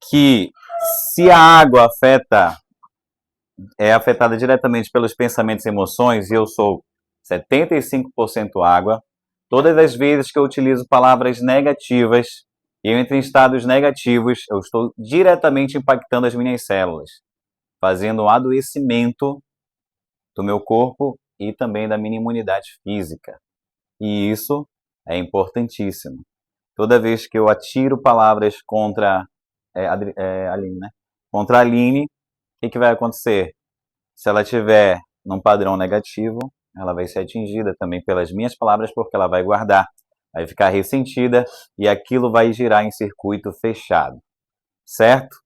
que se a água é afetada diretamente pelos pensamentos e emoções, e eu sou 75% água, todas as vezes que eu utilizo palavras negativas e eu entro em estados negativos, eu estou diretamente impactando as minhas células, fazendo um adoecimento do meu corpo e também da minha imunidade física. E isso é importantíssimo. Toda vez que eu atiro palavras contra a Aline, né? Contra a Aline, o que vai acontecer? Se ela estiver num padrão negativo, ela vai ser atingida também pelas minhas palavras, porque ela vai guardar, vai ficar ressentida e aquilo vai girar em circuito fechado, certo?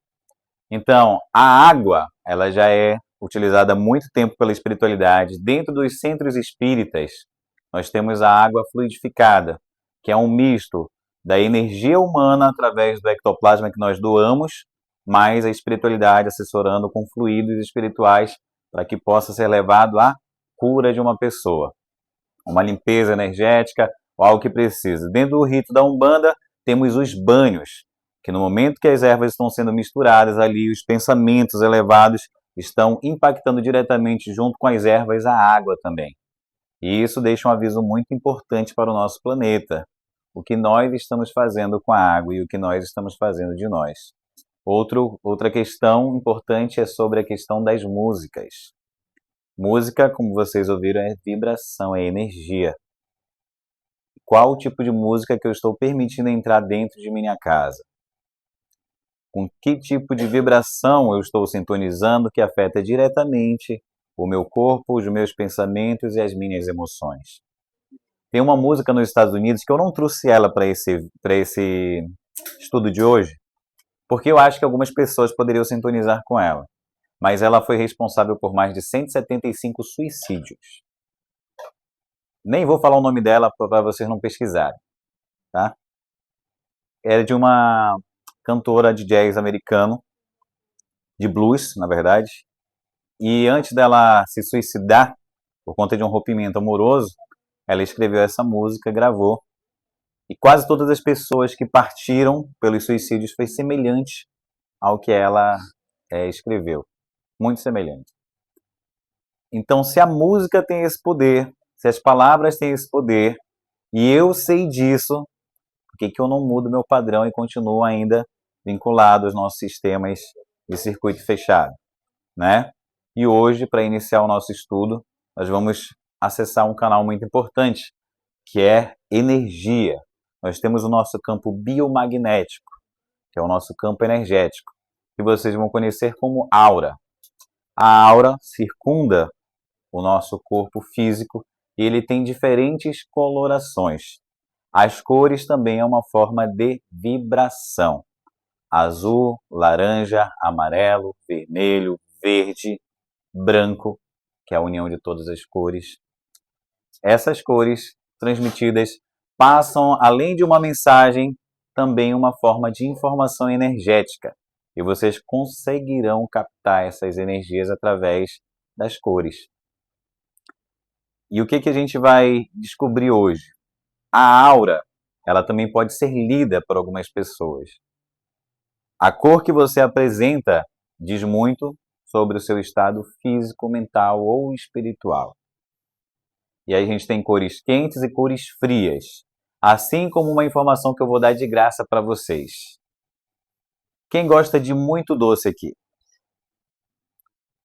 Então, a água, ela já é utilizada há muito tempo pela espiritualidade. Dentro dos centros espíritas, nós temos a água fluidificada, que é um misto da energia humana através do ectoplasma que nós doamos, mais a espiritualidade assessorando com fluidos espirituais para que possa ser levado à cura de uma pessoa. Uma limpeza energética ou algo que precisa. Dentro do rito da Umbanda, temos os banhos, que no momento que as ervas estão sendo misturadas ali, os pensamentos elevados estão impactando diretamente junto com as ervas a água também. E isso deixa um aviso muito importante para o nosso planeta. O que nós estamos fazendo com a água e o que nós estamos fazendo de nós. Outra questão importante é sobre a questão das músicas. Música, como vocês ouviram, é vibração, é energia. Qual o tipo de música que eu estou permitindo entrar dentro de minha casa? Com que tipo de vibração eu estou sintonizando que afeta diretamente o meu corpo, os meus pensamentos e as minhas emoções? Tem uma música nos Estados Unidos que eu não trouxe ela para esse estudo de hoje, porque eu acho que algumas pessoas poderiam sintonizar com ela. Mas ela foi responsável por mais de 175 suicídios. Nem vou falar o nome dela para vocês não pesquisarem, tá? Era de uma cantora de jazz americano, de blues, na verdade, e antes dela se suicidar, por conta de um rompimento amoroso, ela escreveu essa música, gravou, e quase todas as pessoas que partiram pelos suicídios foi semelhante ao que ela escreveu. Muito semelhante. Então, se a música tem esse poder, se as palavras têm esse poder, e eu sei disso, por que eu não mudo meu padrão e continuo ainda vinculado aos nossos sistemas de circuito fechado, né? E hoje, para iniciar o nosso estudo, nós vamos acessar um canal muito importante, que é energia. Nós temos o nosso campo biomagnético, que é o nosso campo energético, que vocês vão conhecer como aura. A aura circunda o nosso corpo físico e ele tem diferentes colorações. As cores também é uma forma de vibração. Azul, laranja, amarelo, vermelho, verde, branco, que é a união de todas as cores. Essas cores transmitidas passam, além de uma mensagem, também uma forma de informação energética. E vocês conseguirão captar essas energias através das cores. E o que a gente vai descobrir hoje? A aura, ela também pode ser lida por algumas pessoas. A cor que você apresenta diz muito sobre o seu estado físico, mental ou espiritual. E aí a gente tem cores quentes e cores frias. Assim como uma informação que eu vou dar de graça para vocês. Quem gosta de muito doce aqui?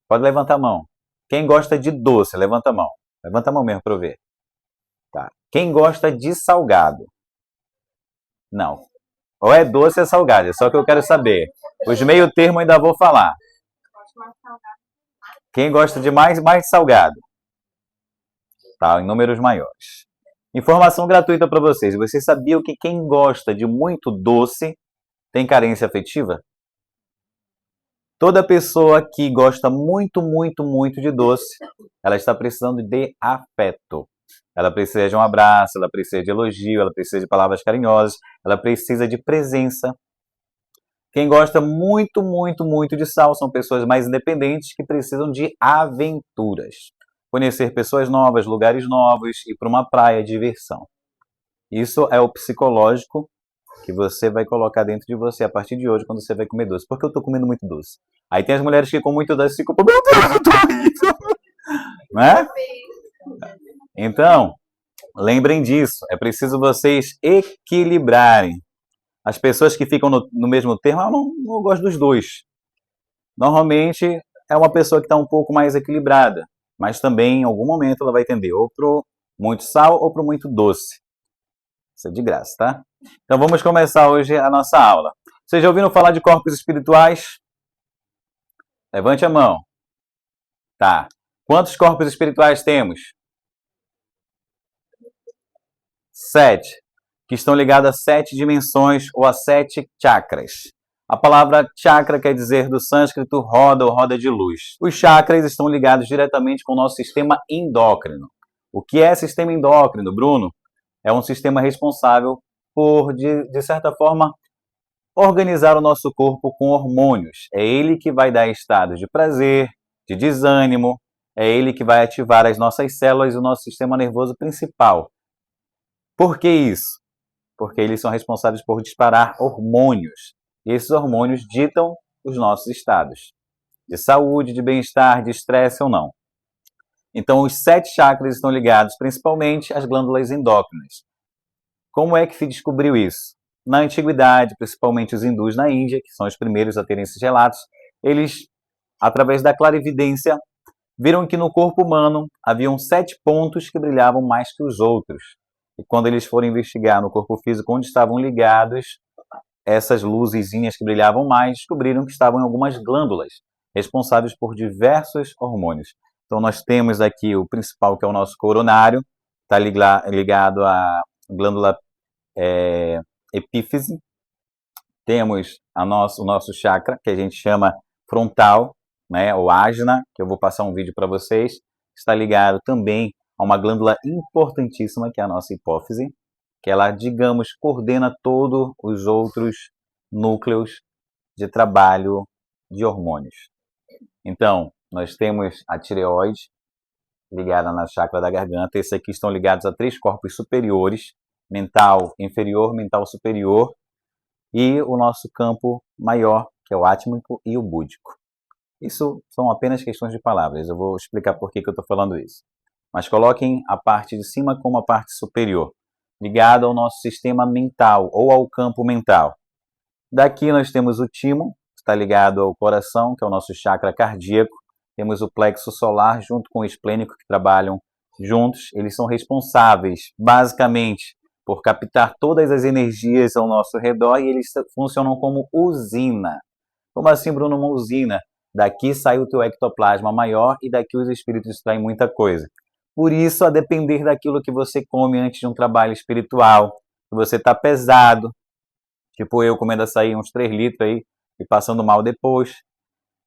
Pode levantar a mão. Quem gosta de doce, levanta a mão. Levanta a mão mesmo para eu ver. Tá. Quem gosta de salgado? Não. Ou é doce ou é salgado, é só que eu quero saber. Os meio termo ainda vou falar. Quem gosta de mais salgado? Tá, em números maiores. Informação gratuita para vocês. Vocês sabiam que quem gosta de muito doce tem carência afetiva? Toda pessoa que gosta muito, muito, muito de doce, ela está precisando de afeto. Ela precisa de um abraço, ela precisa de elogio, ela precisa de palavras carinhosas, ela precisa de presença. Quem gosta muito, muito, muito de sal são pessoas mais independentes que precisam de aventuras. Conhecer pessoas novas, lugares novos, ir para uma praia, diversão. Isso é o psicológico que você vai colocar dentro de você a partir de hoje, quando você vai comer doce. Porque eu tô comendo muito doce. Aí tem as mulheres que comem muito doce e ficam, meu Deus, eu tô horrível. Né? Então, lembrem disso. É preciso vocês equilibrarem. As pessoas que ficam no mesmo termo, eu não gosto dos dois. Normalmente, é uma pessoa que está um pouco mais equilibrada. Mas também, em algum momento, ela vai tender ou pro muito sal ou pro muito doce. Isso é de graça, tá? Então vamos começar hoje a nossa aula. Vocês já ouviram falar de corpos espirituais? Levante a mão. Tá. Quantos corpos espirituais temos? 7. Que estão ligados a 7 dimensões ou a 7 chakras. A palavra chakra quer dizer do sânscrito roda ou roda de luz. Os chakras estão ligados diretamente com o nosso sistema endócrino. O que é sistema endócrino, Bruno? É um sistema responsável por, de certa forma, organizar o nosso corpo com hormônios. É ele que vai dar estados de prazer, de desânimo, é ele que vai ativar as nossas células e o nosso sistema nervoso principal. Por que isso? Porque eles são responsáveis por disparar hormônios. E esses hormônios ditam os nossos estados de saúde, de bem-estar, de estresse ou não. Então, os 7 chakras estão ligados principalmente às glândulas endócrinas. Como é que se descobriu isso? Na antiguidade, principalmente os hindus na Índia, que são os primeiros a terem esses relatos, eles, através da clarividência, viram que no corpo humano haviam 7 pontos que brilhavam mais que os outros. E quando eles foram investigar no corpo físico onde estavam ligados essas luzezinhas que brilhavam mais, descobriram que estavam em algumas glândulas, responsáveis por diversos hormônios. Então nós temos aqui o principal, que é o nosso coronário, está ligado à glândula epífise. Temos o nosso chakra, que a gente chama frontal, né, ou ajna, que eu vou passar um vídeo para vocês. Está ligado também a uma glândula importantíssima, que é a nossa hipófise, que ela, digamos, coordena todos os outros núcleos de trabalho de hormônios. Então, nós temos a tireoide, ligada na chakra da garganta. Esses aqui estão ligados a 3 corpos superiores, mental inferior, mental superior, e o nosso campo maior, que é o átmico e o búdico. Isso são apenas questões de palavras, eu vou explicar por que eu estou falando isso. Mas coloquem a parte de cima como a parte superior, ligada ao nosso sistema mental, ou ao campo mental. Daqui nós temos o timo, que está ligado ao coração, que é o nosso chakra cardíaco. Temos o plexo solar junto com o esplênico, que trabalham juntos. Eles são responsáveis, basicamente, por captar todas as energias ao nosso redor e eles funcionam como usina. Como assim, Bruno, uma usina? Daqui sai o teu ectoplasma maior e daqui os espíritos extraem muita coisa. Por isso, a depender daquilo que você come antes de um trabalho espiritual, se você está pesado, tipo eu comendo açaí uns 3 litros aí e passando mal depois,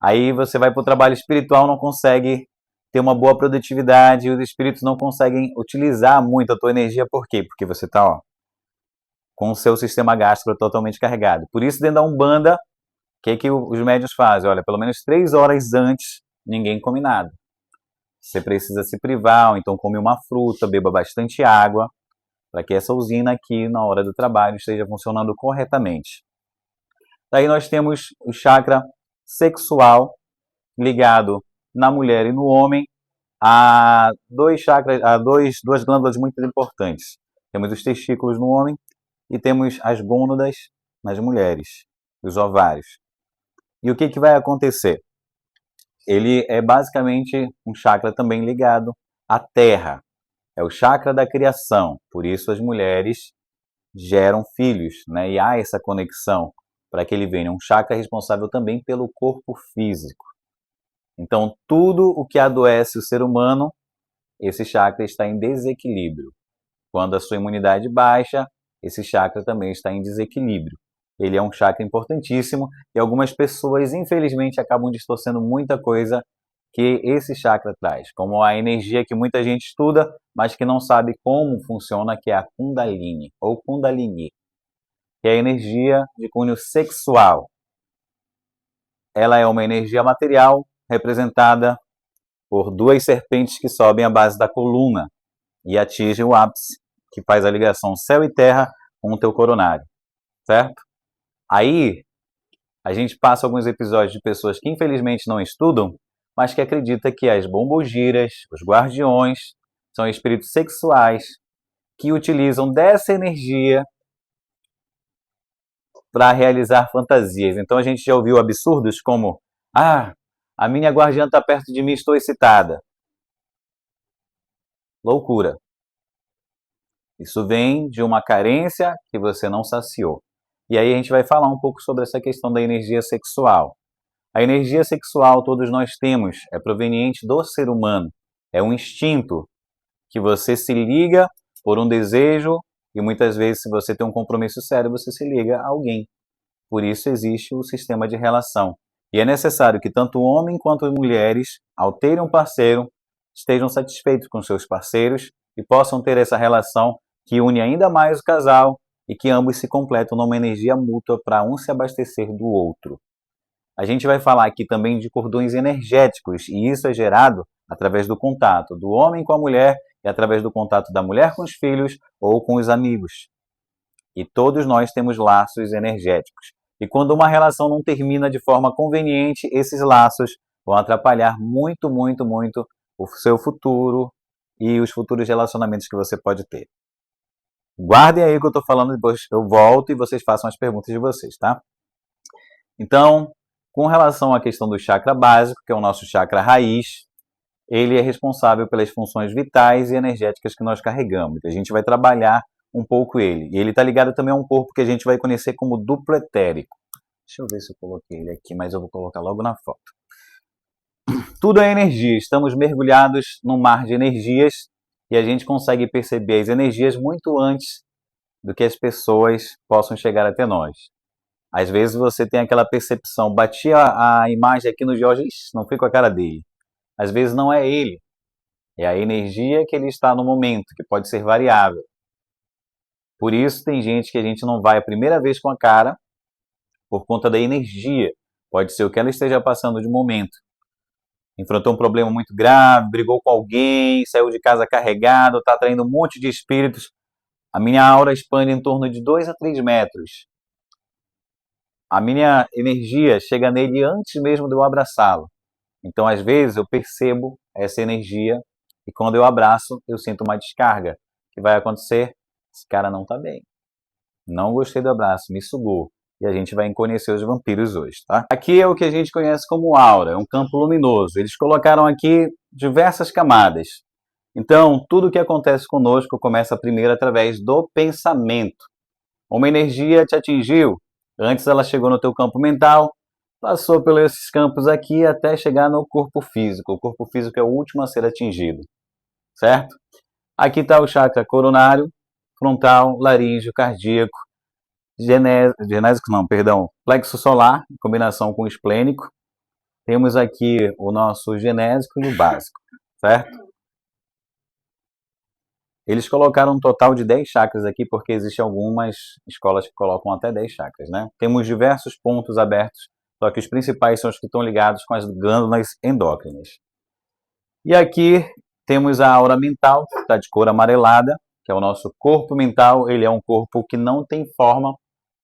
aí você vai para o trabalho espiritual, não consegue ter uma boa produtividade, e os espíritos não conseguem utilizar muito a tua energia. Por quê? Porque você está com o seu sistema gástrico totalmente carregado. Por isso, dentro da Umbanda, o que os médiuns fazem? Olha, pelo menos 3 horas antes, ninguém come nada. Você precisa se privar, ou então come uma fruta, beba bastante água, para que essa usina aqui, na hora do trabalho, esteja funcionando corretamente. Daí nós temos o chakra sexual, ligado na mulher e no homem, a duas glândulas muito importantes. Temos os testículos no homem e temos as gônadas nas mulheres, os ovários. E o que vai acontecer? Ele é basicamente um chakra também ligado à terra. É o chakra da criação. Por isso as mulheres geram filhos, né? E há essa conexão para que ele venha. Um chakra responsável também pelo corpo físico. Então, tudo o que adoece o ser humano, esse chakra está em desequilíbrio. Quando a sua imunidade baixa, esse chakra também está em desequilíbrio. Ele é um chakra importantíssimo e algumas pessoas, infelizmente, acabam distorcendo muita coisa que esse chakra traz, como a energia que muita gente estuda, mas que não sabe como funciona, que é a Kundalini, ou Kundalini, que é a energia de cunho sexual. Ela é uma energia material representada por 2 serpentes que sobem à base da coluna e atingem o ápice, que faz a ligação céu e terra com o teu coronário. certo? Aí, a gente passa alguns episódios de pessoas que infelizmente não estudam, mas que acreditam que as bombogiras, os guardiões, são espíritos sexuais que utilizam dessa energia para realizar fantasias. Então a gente já ouviu absurdos como: ah, a minha guardiã está perto de mim, estou excitada. Loucura. Isso vem de uma carência que você não saciou. E aí a gente vai falar um pouco sobre essa questão da energia sexual. A energia sexual todos nós temos, é proveniente do ser humano. É um instinto que você se liga por um desejo e muitas vezes, se você tem um compromisso sério, você se liga a alguém. Por isso existe o sistema de relação. E é necessário que tanto homem quanto mulheres, ao terem um parceiro, estejam satisfeitos com seus parceiros e possam ter essa relação que une ainda mais o casal e que ambos se completam numa energia mútua para um se abastecer do outro. A gente vai falar aqui também de cordões energéticos, e isso é gerado através do contato do homem com a mulher e através do contato da mulher com os filhos ou com os amigos. E todos nós temos laços energéticos. E quando uma relação não termina de forma conveniente, esses laços vão atrapalhar muito, muito, muito o seu futuro e os futuros relacionamentos que você pode ter. Guardem aí o que eu estou falando, depois eu volto e vocês façam as perguntas de vocês, tá? Então, com relação à questão do chakra básico, que é o nosso chakra raiz, ele é responsável pelas funções vitais e energéticas que nós carregamos. A gente vai trabalhar um pouco ele. E ele está ligado também a um corpo que a gente vai conhecer como duplo etérico. Deixa eu ver se eu coloquei ele aqui, mas eu vou colocar logo na foto. Tudo é energia. Estamos mergulhados num mar de energias e a gente consegue perceber as energias muito antes do que as pessoas possam chegar até nós. Às vezes você tem aquela percepção, bati a imagem aqui no Jorge, não fui com a cara dele. Às vezes não é ele, é a energia que ele está no momento, que pode ser variável. Por isso tem gente que a gente não vai a primeira vez com a cara, por conta da energia. Pode ser o que ela esteja passando de momento. Enfrentou um problema muito grave, brigou com alguém, saiu de casa carregado, está atraindo um monte de espíritos. A minha aura expande em torno de 2 a 3 metros. A minha energia chega nele antes mesmo de eu abraçá-lo. Então, às vezes, eu percebo essa energia e quando eu abraço, eu sinto uma descarga. O que vai acontecer? Esse cara não está bem. Não gostei do abraço, me sugou. E a gente vai conhecer os vampiros hoje, tá? Aqui é o que a gente conhece como aura, é um campo luminoso. Eles colocaram aqui diversas camadas. Então, tudo o que acontece conosco começa primeiro através do pensamento. Uma energia te atingiu, antes ela chegou no teu campo mental, passou pelos esses campos aqui até chegar no corpo físico. O corpo físico é o último a ser atingido, certo? Aqui está o chakra coronário, frontal, laríngeo, cardíaco, genésico não, perdão, plexo solar, em combinação com o esplênico. Temos aqui o nosso genésico e o básico, certo? Eles colocaram um total de 10 chakras aqui, porque existem algumas escolas que colocam até 10 chakras, né? Temos diversos pontos abertos, só que os principais são os que estão ligados com as glândulas endócrinas. E aqui temos a aura mental, que está de cor amarelada, que é o nosso corpo mental. Ele é um corpo que não tem forma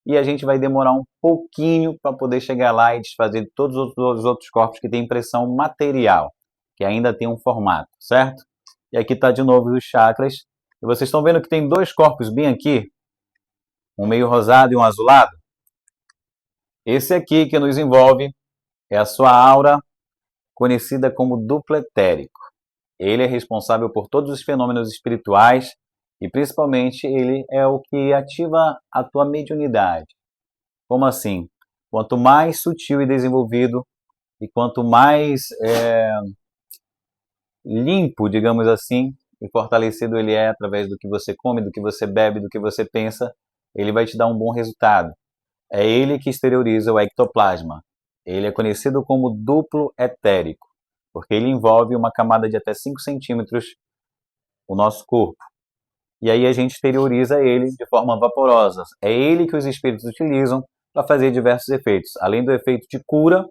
e a gente vai demorar um pouquinho para poder chegar lá e desfazer de todos os outros corpos que têm impressão material, que ainda tem um formato, certo? E aqui está de novo os chakras. E vocês estão vendo que tem 2 corpos bem aqui, um meio rosado e um azulado? Esse aqui que nos envolve é a sua aura, conhecida como duplo etérico. Ele é responsável por todos os fenômenos espirituais e principalmente ele é o que ativa a tua mediunidade. Como assim? Quanto mais sutil e desenvolvido e quanto mais limpo, digamos assim, e fortalecido ele é através do que você come, do que você bebe, do que você pensa, ele vai te dar um bom resultado. É ele que exterioriza o ectoplasma. Ele é conhecido como duplo etérico, porque ele envolve uma camada de até 5 centímetros o nosso corpo. E aí a gente exterioriza ele de forma vaporosa. É ele que os espíritos utilizam para fazer diversos efeitos. Além do efeito de cura,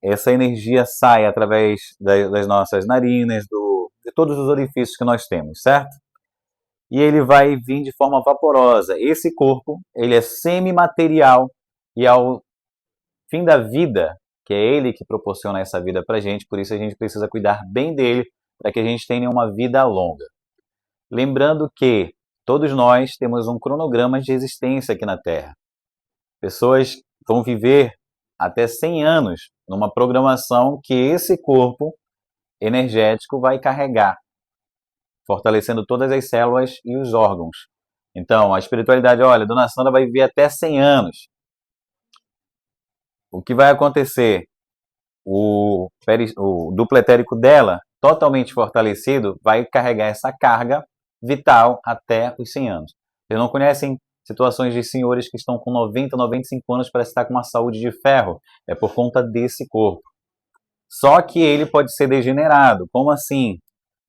essa energia sai através das nossas narinas, de todos os orifícios que nós temos, certo? e ele vai vir de forma vaporosa. Esse corpo, ele é semimaterial e ao fim da vida, que é ele que proporciona essa vida para a gente, por isso a gente precisa cuidar bem dele para que a gente tenha uma vida longa. Lembrando que todos nós temos um cronograma de existência aqui na Terra. Pessoas vão viver até 100 anos numa programação que esse corpo energético vai carregar, fortalecendo todas as células e os órgãos. Então, a espiritualidade, olha, Dona Sandra vai viver até 100 anos. O que vai acontecer? O duplo etérico dela, totalmente fortalecido, vai carregar essa carga vital até os 100 anos. Vocês não conhecem situações de senhores que estão com 90, 95 anos para estar com uma saúde de ferro? É por conta desse corpo. Só que ele pode ser degenerado. Como assim?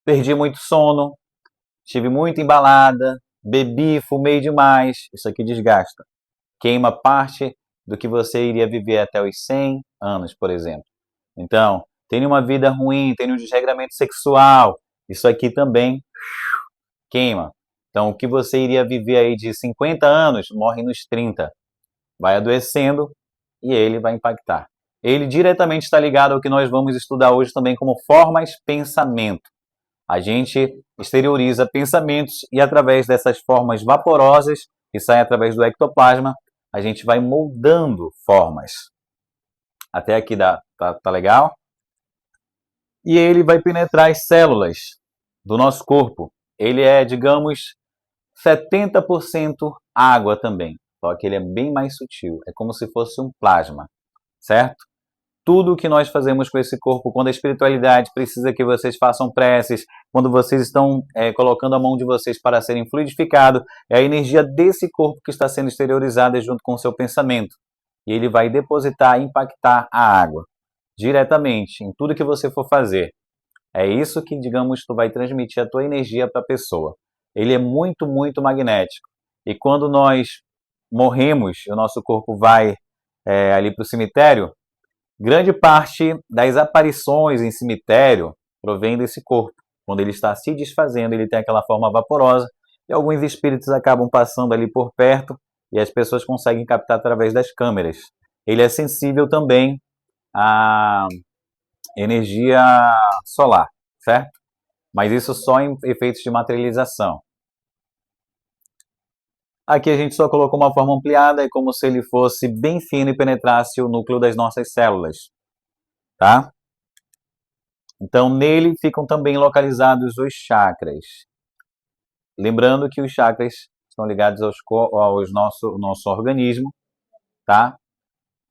Perdi muito sono, estive muito embalada, bebi, fumei demais. Isso aqui desgasta. Queima parte do que você iria viver até os 100 anos, por exemplo. Então, tem uma vida ruim, tem um desregramento sexual, isso aqui também queima. Então, o que você iria viver aí de 50 anos, morre nos 30. Vai adoecendo e ele vai impactar. Ele diretamente está ligado ao que nós vamos estudar hoje também como formas pensamento. A gente exterioriza pensamentos e através dessas formas vaporosas que saem através do ectoplasma, a gente vai moldando formas. Até aqui tá legal? E ele vai penetrar as células do nosso corpo. Ele é, digamos, 70% água também, só que ele é bem mais sutil. É como se fosse um plasma, certo? Tudo o que nós fazemos com esse corpo, quando a espiritualidade precisa que vocês façam preces, quando vocês estão colocando a mão de vocês para serem fluidificados, é a energia desse corpo que está sendo exteriorizada junto com o seu pensamento. E ele vai depositar, impactar a água diretamente em tudo que você for fazer. É isso que, digamos, tu vai transmitir a tua energia para a pessoa. Ele é muito, muito magnético. E quando nós morremos, o nosso corpo vai ali para o cemitério, grande parte das aparições em cemitério provém desse corpo. Quando ele está se desfazendo, ele tem aquela forma vaporosa e alguns espíritos acabam passando ali por perto e as pessoas conseguem captar através das câmeras. Ele é sensível também à energia solar, certo? Mas isso só em efeitos de materialização. Aqui a gente só colocou uma forma ampliada, é como se ele fosse bem fino e penetrasse o núcleo das nossas células, tá? Então, nele ficam também localizados os chakras. Lembrando que os chakras estão ligados ao nosso organismo, tá?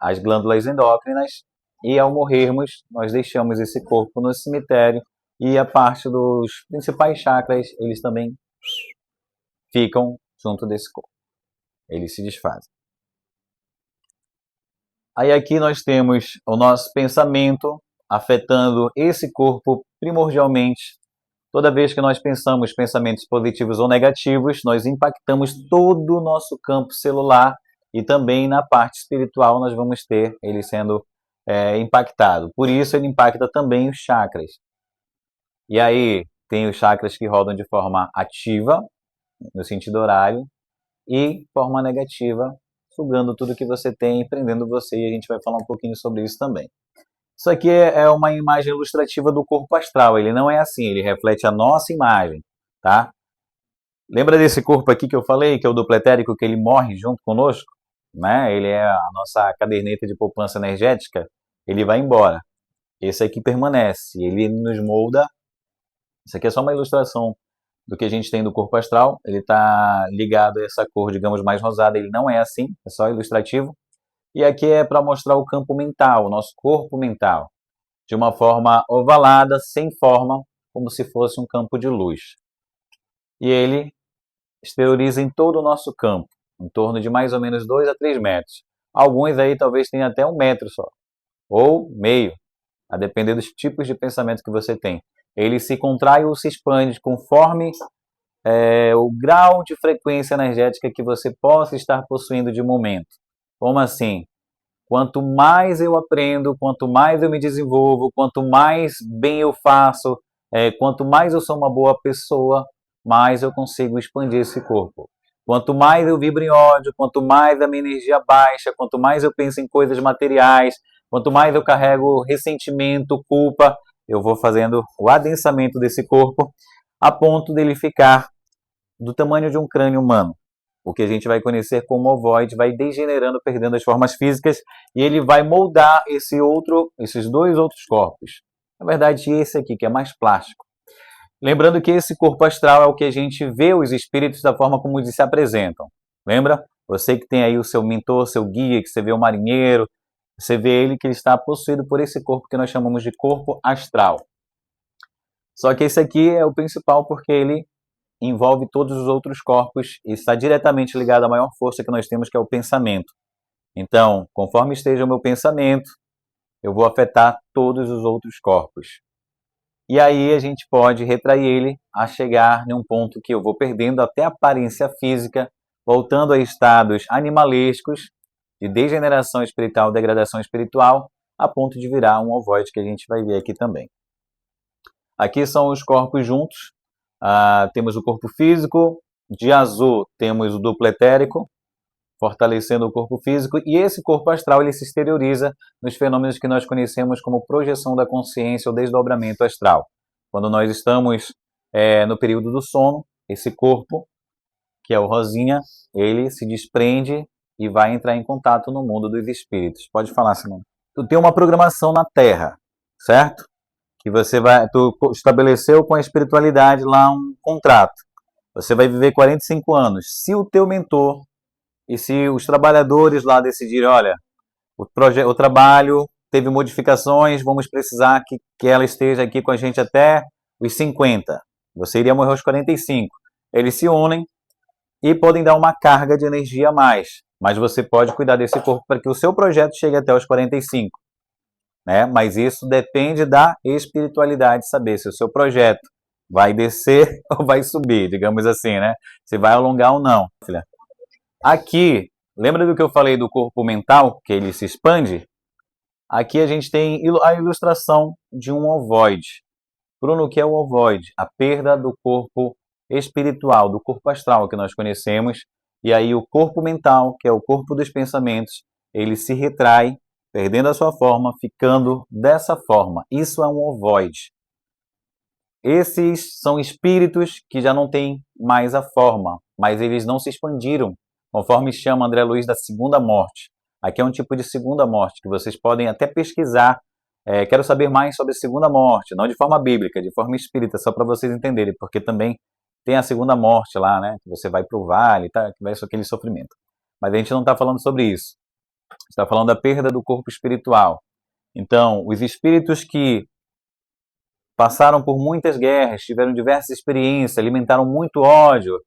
As glândulas endócrinas, e ao morrermos, nós deixamos esse corpo no cemitério e a parte dos principais chakras, eles também ficam junto desse corpo. Eles se desfazem. Aí aqui nós temos o nosso pensamento afetando esse corpo primordialmente. Toda vez que nós pensamos pensamentos positivos ou negativos, nós impactamos todo o nosso campo celular e também na parte espiritual nós vamos ter ele sendo impactado. Por isso ele impacta também os chakras. E aí tem os chakras que rodam de forma ativa, no sentido horário, e forma negativa, sugando tudo que você tem e prendendo você, e a gente vai falar um pouquinho sobre isso também. Isso aqui é uma imagem ilustrativa do corpo astral, ele não é assim, ele reflete a nossa imagem, tá? Lembra desse corpo aqui que eu falei, que é o duplo etérico, que ele morre junto conosco? Né? Ele é a nossa caderneta de poupança energética, ele vai embora. Esse aqui permanece, ele nos molda. Isso aqui é só uma ilustração do que a gente tem do corpo astral, ele está ligado a essa cor, digamos, mais rosada, ele não é assim, é só ilustrativo. E aqui é para mostrar o campo mental, o nosso corpo mental, de uma forma ovalada, sem forma, como se fosse um campo de luz. E ele exterioriza em todo o nosso campo, em torno de mais ou menos 2 a 3 metros. Alguns aí talvez tenham até 1 metro só, ou meio, a depender dos tipos de pensamento que você tem. Ele se contrai ou se expande conforme o grau de frequência energética que você possa estar possuindo de momento. Como assim? Quanto mais eu aprendo, quanto mais eu me desenvolvo, quanto mais bem eu faço, quanto mais eu sou uma boa pessoa, mais eu consigo expandir esse corpo. Quanto mais eu vibro em ódio, quanto mais a minha energia baixa, quanto mais eu penso em coisas materiais, quanto mais eu carrego ressentimento, culpa, eu vou fazendo o adensamento desse corpo a ponto dele ficar do tamanho de um crânio humano. O que a gente vai conhecer como ovoide vai degenerando, perdendo as formas físicas, e ele vai moldar esses dois outros corpos. Na verdade, esse aqui, que é mais plástico. Lembrando que esse corpo astral é o que a gente vê os espíritos da forma como eles se apresentam. Lembra? Você que tem aí o seu mentor, seu guia, que você vê o marinheiro, você vê ele que ele está possuído por esse corpo que nós chamamos de corpo astral. Só que esse aqui é o principal porque ele envolve todos os outros corpos e está diretamente ligado à maior força que nós temos, que é o pensamento. Então, conforme esteja o meu pensamento, eu vou afetar todos os outros corpos. E aí a gente pode retrair ele a chegar em um ponto que eu vou perdendo até a aparência física, voltando a estados animalescos, de degeneração espiritual, degradação espiritual, a ponto de virar um ovoide, que a gente vai ver aqui também. Aqui são os corpos juntos. Temos o corpo físico, de azul temos o duplo etérico, fortalecendo o corpo físico, e esse corpo astral ele se exterioriza nos fenômenos que nós conhecemos como projeção da consciência ou desdobramento astral. Quando nós estamos no período do sono, esse corpo, que é o rosinha, ele se desprende e vai entrar em contato no mundo dos espíritos. Pode falar, Simone. Tu tem uma programação na Terra, certo? Que tu estabeleceu com a espiritualidade lá um contrato. Você vai viver 45 anos. Se o teu mentor e se os trabalhadores lá decidirem, olha, o trabalho teve modificações, vamos precisar que ela esteja aqui com a gente até os 50. Você iria morrer aos 45. Eles se unem e podem dar uma carga de energia a mais. Mas você pode cuidar desse corpo para que o seu projeto chegue até os 45. Né? Mas isso depende da espiritualidade, saber se o seu projeto vai descer ou vai subir, digamos assim, né? Se vai alongar ou não. Aqui, lembra do que eu falei do corpo mental, que ele se expande? Aqui a gente tem a ilustração de um ovoide. Bruno, o que é o ovoide? A perda do corpo espiritual, do corpo astral que nós conhecemos, e aí o corpo mental, que é o corpo dos pensamentos, ele se retrai, perdendo a sua forma, ficando dessa forma. Isso é um ovoide. Esses são espíritos que já não têm mais a forma, mas eles não se expandiram, conforme chama André Luiz da segunda morte. Aqui é um tipo de segunda morte, que vocês podem até pesquisar. Quero saber mais sobre a segunda morte, não de forma bíblica, de forma espírita, só para vocês entenderem, porque também tem a segunda morte lá, né? Que você vai para o vale, tá? Que vai ser aquele sofrimento. Mas a gente não está falando sobre isso. Está falando da perda do corpo espiritual. Então, os espíritos que passaram por muitas guerras, tiveram diversas experiências, alimentaram muito ódio,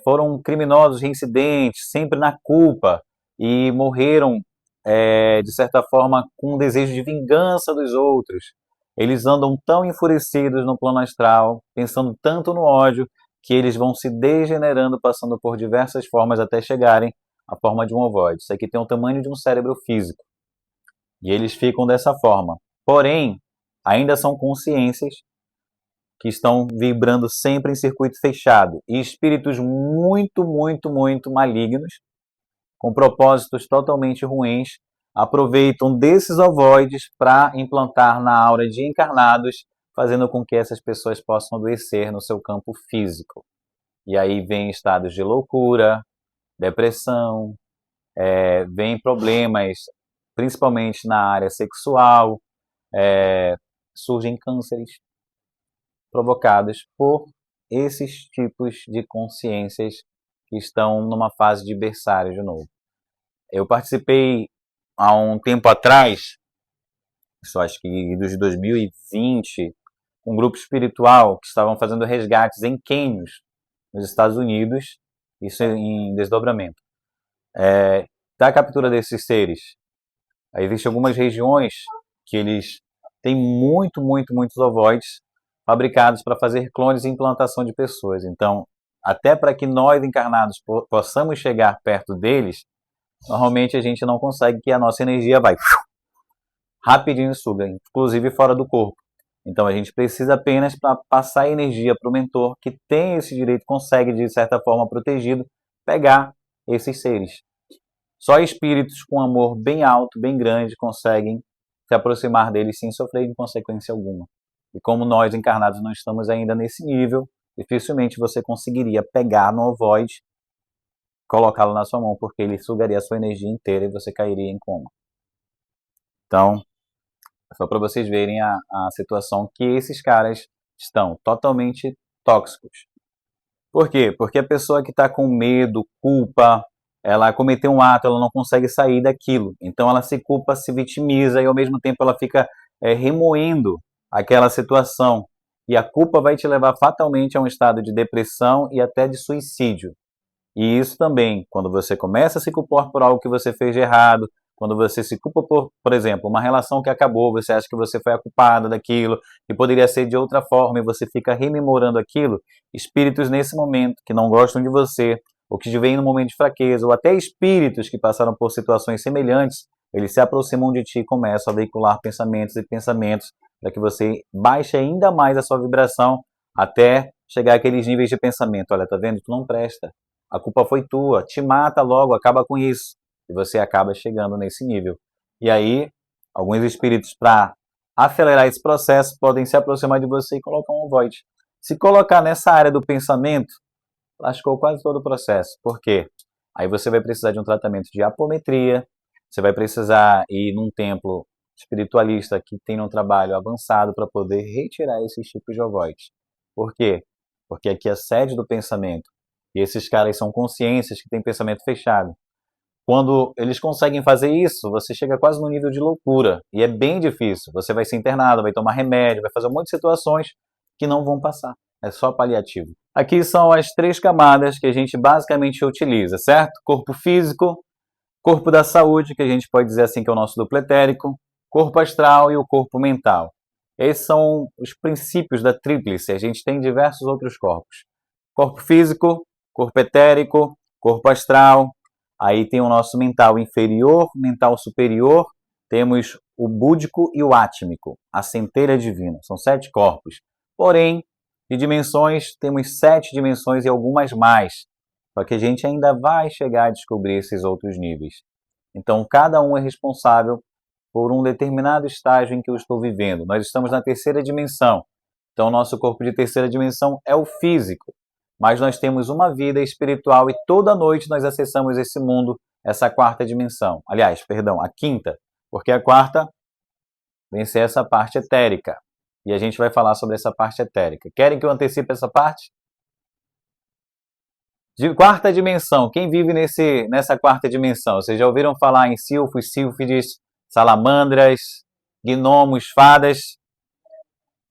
foram criminosos reincidentes, sempre na culpa, e morreram, de certa forma, com um desejo de vingança dos outros. Eles andam tão enfurecidos no plano astral, pensando tanto no ódio, que eles vão se degenerando, passando por diversas formas até chegarem à forma de um ovoide. Isso aqui tem o tamanho de um cérebro físico. E eles ficam dessa forma. Porém, ainda são consciências que estão vibrando sempre em circuito fechado. E espíritos muito, muito, muito malignos, com propósitos totalmente ruins, aproveitam desses ovoides para implantar na aura de encarnados, fazendo com que essas pessoas possam adoecer no seu campo físico. E aí vem estados de loucura, depressão, vem problemas, principalmente na área sexual, surgem cânceres provocados por esses tipos de consciências que estão numa fase de berçário de novo. Eu participei há um tempo atrás, isso acho que de 2020, um grupo espiritual que estavam fazendo resgates em cânions, nos Estados Unidos, isso em desdobramento. Da captura desses seres, existem algumas regiões que eles têm muitos ovoides fabricados para fazer clones e implantação de pessoas. Então, até para que nós encarnados possamos chegar perto deles, normalmente a gente não consegue, que a nossa energia vai rapidinho suga, inclusive fora do corpo. Então a gente precisa apenas para passar energia para o mentor que tem esse direito, consegue de certa forma protegido, pegar esses seres. Só espíritos com amor bem alto, bem grande, conseguem se aproximar deles sem sofrer consequência alguma. E como nós encarnados não estamos ainda nesse nível, dificilmente você conseguiria pegar no ovoide, colocá-lo na sua mão, porque ele sugaria a sua energia inteira e você cairia em coma. Então, só para vocês verem a situação que esses caras estão totalmente tóxicos. Por quê? Porque a pessoa que está com medo, culpa, ela cometeu um ato, ela não consegue sair daquilo. Então ela se culpa, se vitimiza e ao mesmo tempo ela fica remoendo aquela situação. E a culpa vai te levar fatalmente a um estado de depressão e até de suicídio. E isso também, quando você começa a se culpar por algo que você fez de errado, quando você se culpa por exemplo, uma relação que acabou, você acha que você foi a culpada daquilo, que poderia ser de outra forma, e você fica rememorando aquilo, espíritos nesse momento que não gostam de você, ou que vêm no momento de fraqueza, ou até espíritos que passaram por situações semelhantes, eles se aproximam de ti e começam a veicular pensamentos e pensamentos para que você baixe ainda mais a sua vibração até chegar àqueles níveis de pensamento. Olha, tá vendo? Tu não presta. A culpa foi tua, te mata logo, acaba com isso. E você acaba chegando nesse nível. E aí, alguns espíritos, para acelerar esse processo, podem se aproximar de você e colocar um void. Se colocar nessa área do pensamento, lascou quase todo o processo. Por quê? Aí você vai precisar de um tratamento de apometria, você vai precisar ir num templo espiritualista que tem um trabalho avançado para poder retirar esses tipos de ovoides. Por quê? Porque aqui é a sede do pensamento. E esses caras são consciências que têm pensamento fechado. Quando eles conseguem fazer isso, você chega quase no nível de loucura. E é bem difícil. Você vai ser internado, vai tomar remédio, vai fazer um monte de situações que não vão passar. É só paliativo. Aqui são as 3 camadas que a gente basicamente utiliza, certo? Corpo físico, corpo da saúde, que a gente pode dizer assim que é o nosso duplo etérico, corpo astral e o corpo mental. Esses são os princípios da tríplice. A gente tem diversos outros corpos. Corpo físico, corpo etérico, corpo astral. Aí tem o nosso mental inferior, mental superior. Temos o búdico e o átmico, a centelha divina. São 7 corpos. Porém, de dimensões, temos 7 dimensões e algumas mais. Só que a gente ainda vai chegar a descobrir esses outros níveis. Então, cada um é responsável por um determinado estágio em que eu estou vivendo. Nós estamos na terceira dimensão. Então, o nosso corpo de terceira dimensão é o físico. Mas nós temos uma vida espiritual e toda noite nós acessamos esse mundo, essa quarta dimensão. Aliás, perdão, a quinta, porque a quarta vem ser essa parte etérica. E a gente vai falar sobre essa parte etérica. Querem que eu antecipe essa parte? De quarta dimensão, quem vive nessa quarta dimensão? Vocês já ouviram falar em silfos, sílfides, salamandras, gnomos, fadas?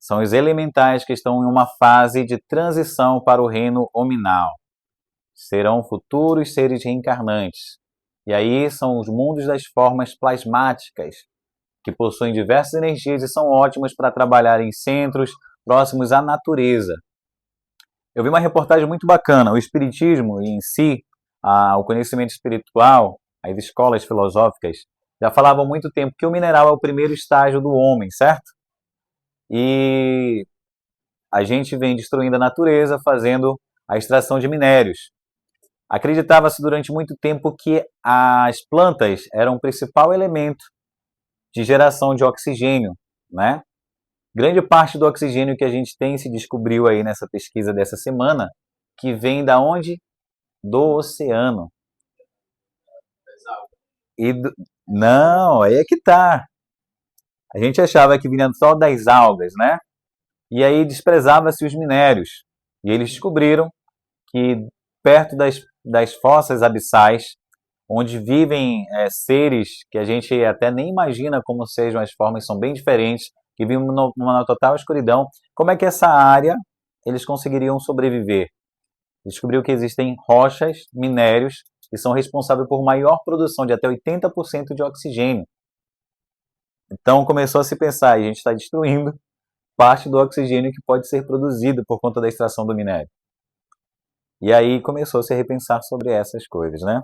São os elementais que estão em uma fase de transição para o reino hominal. Serão futuros seres reencarnantes. E aí são os mundos das formas plasmáticas, que possuem diversas energias e são ótimos para trabalhar em centros próximos à natureza. Eu vi uma reportagem muito bacana. O espiritismo em si, o conhecimento espiritual, as escolas filosóficas, já falavam há muito tempo que o mineral é o primeiro estágio do homem, certo? E a gente vem destruindo a natureza, fazendo a extração de minérios. Acreditava-se durante muito tempo que as plantas eram o principal elemento de geração de oxigênio, né? Grande parte do oxigênio que a gente tem se descobriu aí nessa pesquisa dessa semana, que vem da onde? Do oceano. Não, aí é que tá. A gente achava que vinha só das algas, né? E aí desprezava-se os minérios. E eles descobriram que perto das fossas abissais, onde vivem seres que a gente até nem imagina como sejam as formas, são bem diferentes, que vivem numa total escuridão, como é que essa área eles conseguiriam sobreviver? Descobriu que existem rochas, minérios, que são responsáveis por maior produção de até 80% de oxigênio. Então começou a se pensar, e a gente está destruindo parte do oxigênio que pode ser produzido por conta da extração do minério. E aí começou a se repensar sobre essas coisas, né?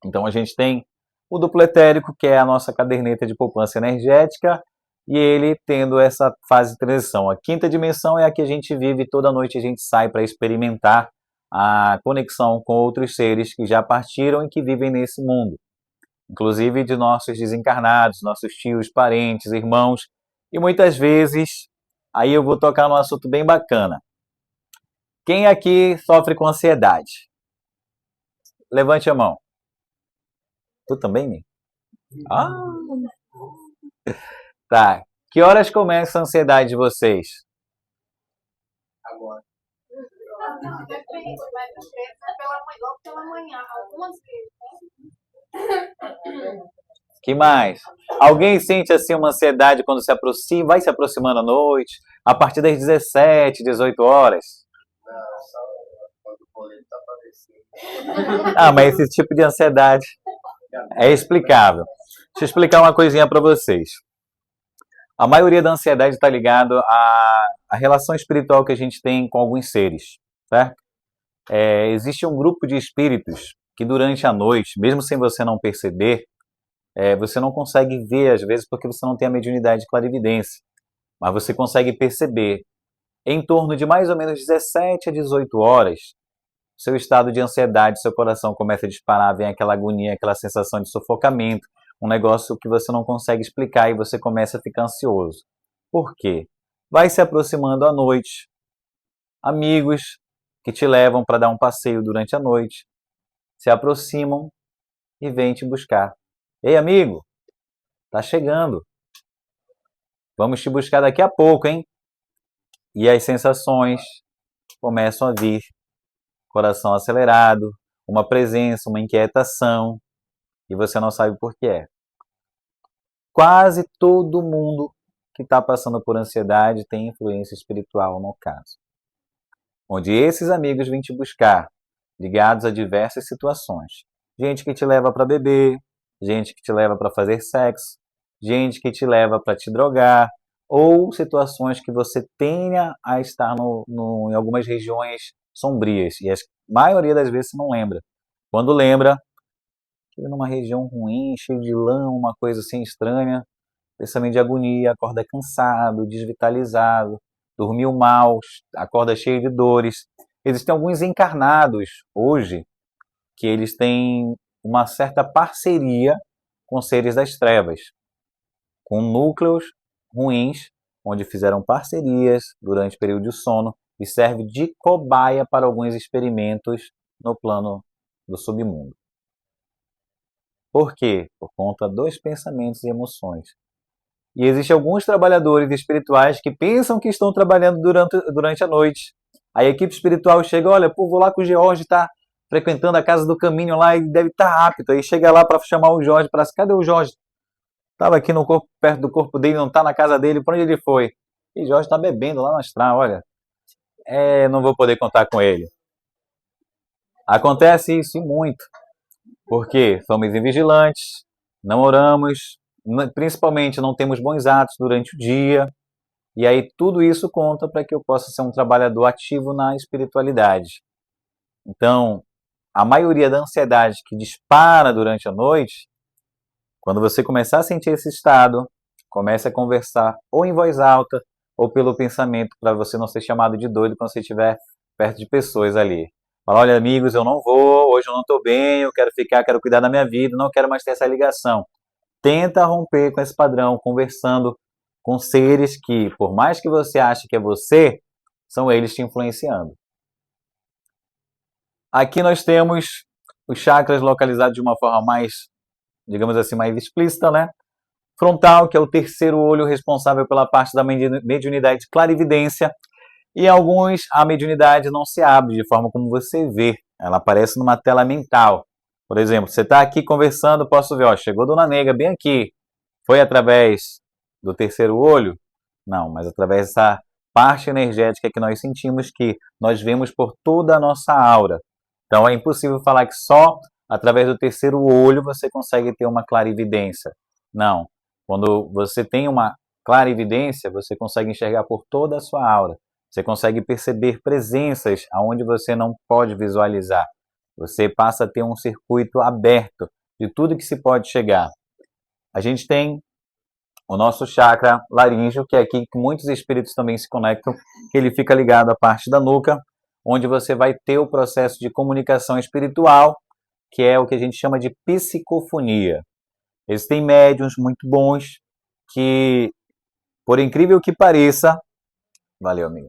Então a gente tem o duplo etérico, que é a nossa caderneta de poupança energética, e ele tendo essa fase de transição. A quinta dimensão é a que a gente vive toda noite, a gente sai para experimentar a conexão com outros seres que já partiram e que vivem nesse mundo, inclusive de nossos desencarnados, nossos tios, parentes, irmãos, e muitas vezes, aí eu vou tocar num assunto bem bacana. Quem aqui sofre com ansiedade? Levante a mão. Tu também, Mi? Ah, tá. Que horas começa a ansiedade de vocês? Agora. Depende, mas às vezes é pela manhã, algumas vezes. Que mais? Alguém sente assim uma ansiedade quando se aproxima, vai se aproximando à noite, a partir das 17, 18 horas? Não, só quando o boleto está aparecendo. Ah, mas esse tipo de ansiedade é explicável. Deixa eu explicar uma coisinha para vocês. A maioria da ansiedade está ligado à relação espiritual que a gente tem com alguns seres, certo? Existe um grupo de espíritos que durante a noite, mesmo sem você não perceber, você não consegue ver às vezes porque você não tem a mediunidade de clarividência, mas você consegue perceber. Em torno de mais ou menos 17 a 18 horas, seu estado de ansiedade, seu coração começa a disparar, vem aquela agonia, aquela sensação de sufocamento, um negócio que você não consegue explicar e você começa a ficar ansioso. Por quê? Vai se aproximando à noite, amigos que te levam para dar um passeio durante a noite, se aproximam e vêm te buscar. Ei, amigo, tá chegando. Vamos te buscar daqui a pouco, hein? E as sensações começam a vir. Coração acelerado, uma presença, uma inquietação, e você não sabe por que é. Quase todo mundo que está passando por ansiedade tem influência espiritual no caso. Onde esses amigos vêm te buscar, ligados a diversas situações. Gente que te leva para beber, gente que te leva para fazer sexo, gente que te leva para te drogar, ou situações que você tenha a estar em algumas regiões sombrias. E a maioria das vezes você não lembra. Quando lembra, numa região ruim, cheio de lama, uma coisa assim estranha, pensamento de agonia, acorda cansado, desvitalizado, dormiu mal, acorda cheio de dores. Existem alguns encarnados hoje que eles têm uma certa parceria com seres das trevas, com núcleos ruins, onde fizeram parcerias durante o período de sono e serve de cobaia para alguns experimentos no plano do submundo. Por quê? Por conta dos pensamentos e emoções. E existem alguns trabalhadores espirituais que pensam que estão trabalhando durante a noite. Aí a equipe espiritual chega, olha, pô, vou lá com o George, está frequentando a casa do caminho lá e deve estar apto. Aí chega lá para chamar o Jorge, para cadê o Jorge? Estava aqui no corpo, perto do corpo dele, não está na casa dele, para onde ele foi? E Jorge está bebendo lá na estrada, olha. Não vou poder contar com ele. Acontece isso e muito. Porque somos invigilantes, não oramos, principalmente não temos bons atos durante o dia, e aí tudo isso conta para que eu possa ser um trabalhador ativo na espiritualidade. Então, a maioria da ansiedade que dispara durante a noite, quando você começar a sentir esse estado, comece a conversar ou em voz alta ou pelo pensamento, para você não ser chamado de doido quando você estiver perto de pessoas ali. Fala, olha, amigos, eu não vou, hoje eu não estou bem, eu quero ficar, quero cuidar da minha vida, não quero mais ter essa ligação. Tenta romper com esse padrão, conversando com seres que, por mais que você ache que é você, são eles te influenciando. Aqui nós temos os chakras localizados de uma forma mais, digamos assim, mais explícita, né? Frontal, que é o terceiro olho responsável pela parte da mediunidade de clarividência. E em alguns, a mediunidade não se abre de forma como você vê. Ela aparece numa tela mental. Por exemplo, você está aqui conversando, posso ver, ó, chegou Dona Nega bem aqui. Foi através do terceiro olho? Não, mas através dessa parte energética que nós sentimos, que nós vemos por toda a nossa aura. Então é impossível falar que só através do terceiro olho você consegue ter uma clarividência. Não. Quando você tem uma clarividência, você consegue enxergar por toda a sua aura. Você consegue perceber presenças aonde você não pode visualizar. Você passa a ter um circuito aberto de tudo que se pode chegar. A gente tem o nosso chakra laríngeo, que é aqui que muitos espíritos também se conectam, que ele fica ligado à parte da nuca, onde você vai ter o processo de comunicação espiritual, que é o que a gente chama de psicofonia. Existem médiuns muito bons que, por incrível que pareça, valeu, amigo.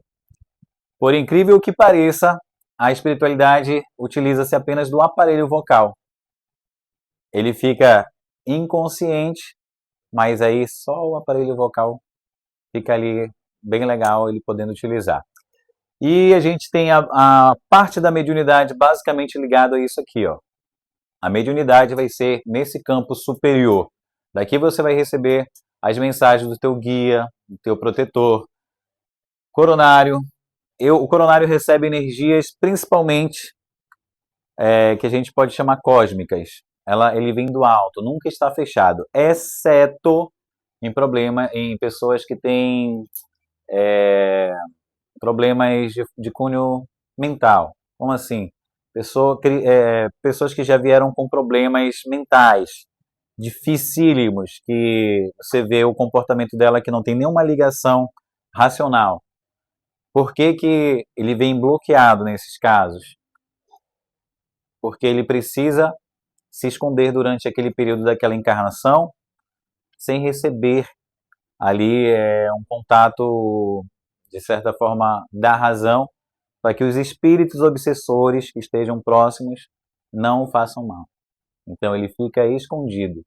Por incrível que pareça, a espiritualidade utiliza-se apenas do aparelho vocal. Ele fica inconsciente, mas aí só o aparelho vocal fica ali bem legal, ele podendo utilizar. E a gente tem a parte da mediunidade basicamente ligada a isso aqui, ó. A mediunidade vai ser nesse campo superior. Daqui você vai receber as mensagens do teu guia, do teu protetor. Coronário. O coronário recebe energias principalmente que a gente pode chamar cósmicas. Ele vem do alto, nunca está fechado, exceto em pessoas que têm problemas de cunho mental. Como assim? Pessoas que já vieram com problemas mentais, dificílimos, que você vê o comportamento dela que não tem nenhuma ligação racional. Por que que ele vem bloqueado nesses casos? Porque ele precisa se esconder durante aquele período daquela encarnação, sem receber ali um contato, de certa forma, da razão, para que os espíritos obsessores que estejam próximos não o façam mal. Então ele fica escondido.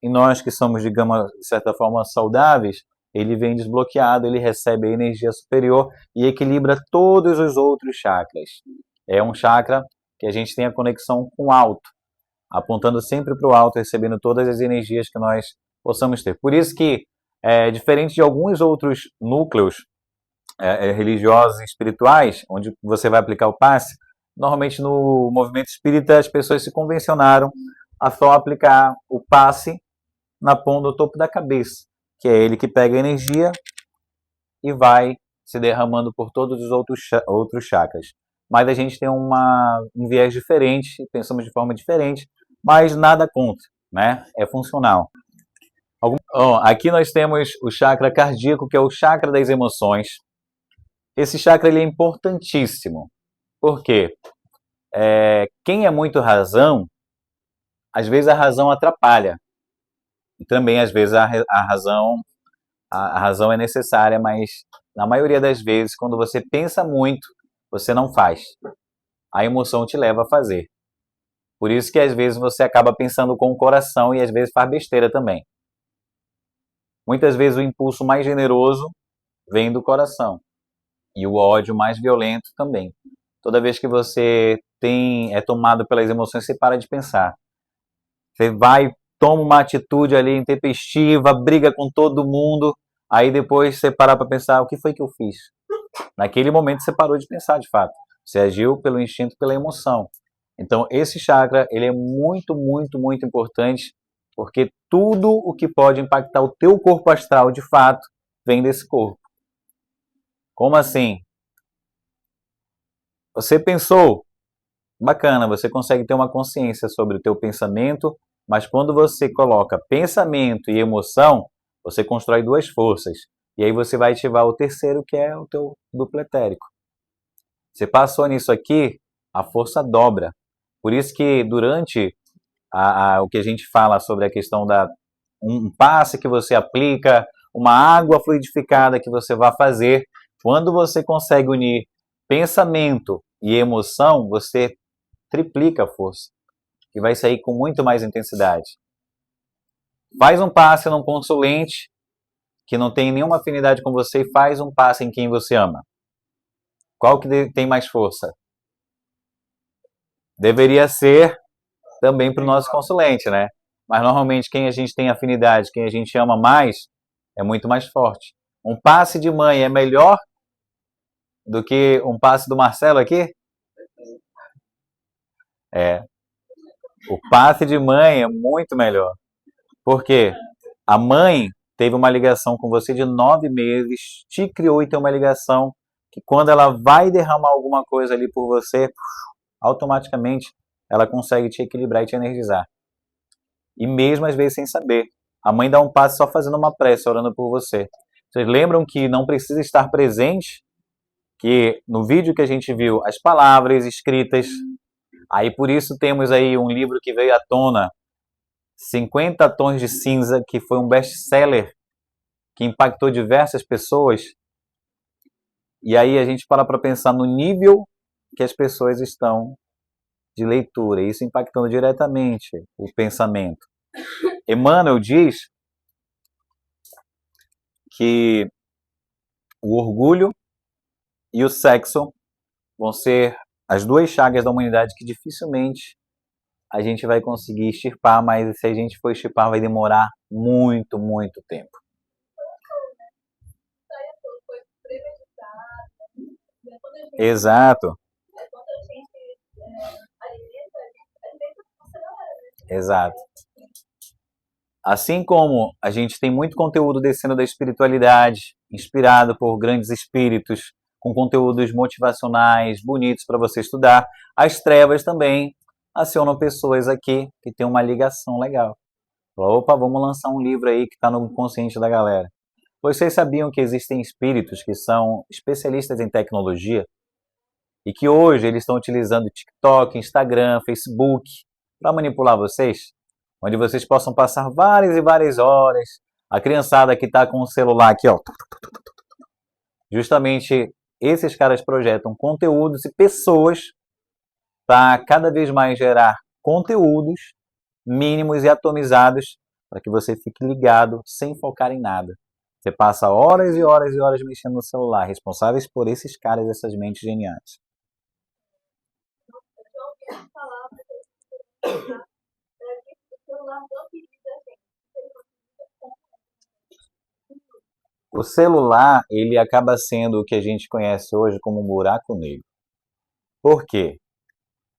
E nós que somos, digamos, de certa forma, saudáveis, ele vem desbloqueado, ele recebe a energia superior e equilibra todos os outros chakras. É um chakra que a gente tem a conexão com o alto, apontando sempre para o alto, recebendo todas as energias que nós possamos ter. Por isso que, diferente de alguns outros núcleos religiosos e espirituais, onde você vai aplicar o passe, normalmente no movimento espírita as pessoas se convencionaram a só aplicar o passe na ponta do topo da cabeça, que é ele que pega a energia e vai se derramando por todos os outros chakras. Mas a gente tem um viés diferente, pensamos de forma diferente, mas nada contra, né? É funcional. Aqui nós temos o chakra cardíaco, que é o chakra das emoções. Esse chakra ele é importantíssimo. Por quê? Quem é muito razão, às vezes a razão atrapalha. E também, às vezes, a razão é necessária, mas na maioria das vezes, quando você pensa muito, você não faz. A emoção te leva a fazer. Por isso que às vezes você acaba pensando com o coração e às vezes faz besteira também. Muitas vezes o impulso mais generoso vem do coração. E o ódio mais violento também. Toda vez que você é tomado pelas emoções, você para de pensar. Você vai, toma uma atitude ali intempestiva, briga com todo mundo, aí depois você para pensar, o que foi que eu fiz? Naquele momento você parou de pensar de fato. Você agiu pelo instinto, pela emoção. Então esse chakra, ele é muito, muito, muito importante, porque tudo o que pode impactar o teu corpo astral de fato, vem desse corpo. Como assim? Você pensou? Bacana, você consegue ter uma consciência sobre o teu pensamento, mas quando você coloca pensamento e emoção, você constrói duas forças. E aí você vai ativar o terceiro, que é o teu duplo etérico. Você passou nisso aqui, a força dobra. Por isso que durante o que a gente fala sobre a questão um passe que você aplica, uma água fluidificada que você vai fazer, quando você consegue unir pensamento e emoção, você triplica a força e vai sair com muito mais intensidade. Faz um passe num consulente que não tem nenhuma afinidade com você e faz um passe em quem você ama. Qual que tem mais força? Deveria ser também para o nosso consulente, né? Mas normalmente quem a gente tem afinidade, quem a gente ama mais, é muito mais forte. Um passe de mãe é melhor do que um passe do Marcelo aqui? O passe de mãe é muito melhor. Por quê? A mãe teve uma ligação com você de 9 meses, te criou e tem uma ligação que quando ela vai derramar alguma coisa ali por você, automaticamente ela consegue te equilibrar e te energizar. E mesmo às vezes sem saber. A mãe dá um passe só fazendo uma prece, orando por você. Vocês lembram que não precisa estar presente? Que no vídeo que a gente viu, as palavras escritas, aí por isso temos aí um livro que veio à tona, 50 Tons de Cinza, que foi um best-seller, que impactou diversas pessoas. E aí a gente para pensar no nível que as pessoas estão de leitura, isso impactando diretamente o pensamento. Emmanuel diz que o orgulho e o sexo vão ser as duas chagas da humanidade que dificilmente a gente vai conseguir extirpar, mas se a gente for extirpar vai demorar muito, muito tempo. Exato. Exato. Assim como a gente tem muito conteúdo descendo da espiritualidade, inspirado por grandes espíritos, com conteúdos motivacionais, bonitos para você estudar, as trevas também acionam pessoas aqui que têm uma ligação legal. Opa, vamos lançar um livro aí que está no consciente da galera. Vocês sabiam que existem espíritos que são especialistas em tecnologia e que hoje eles estão utilizando TikTok, Instagram, Facebook para manipular vocês? Onde vocês possam passar várias e várias horas. A criançada que está com o celular aqui, ó. Justamente esses caras projetam conteúdos e pessoas para cada vez mais gerar conteúdos mínimos e atomizados para que você fique ligado sem focar em nada. Você passa horas e horas e horas mexendo no celular, responsáveis por esses caras, essas mentes geniais. O celular, ele acaba sendo o que a gente conhece hoje como um buraco negro. Por quê?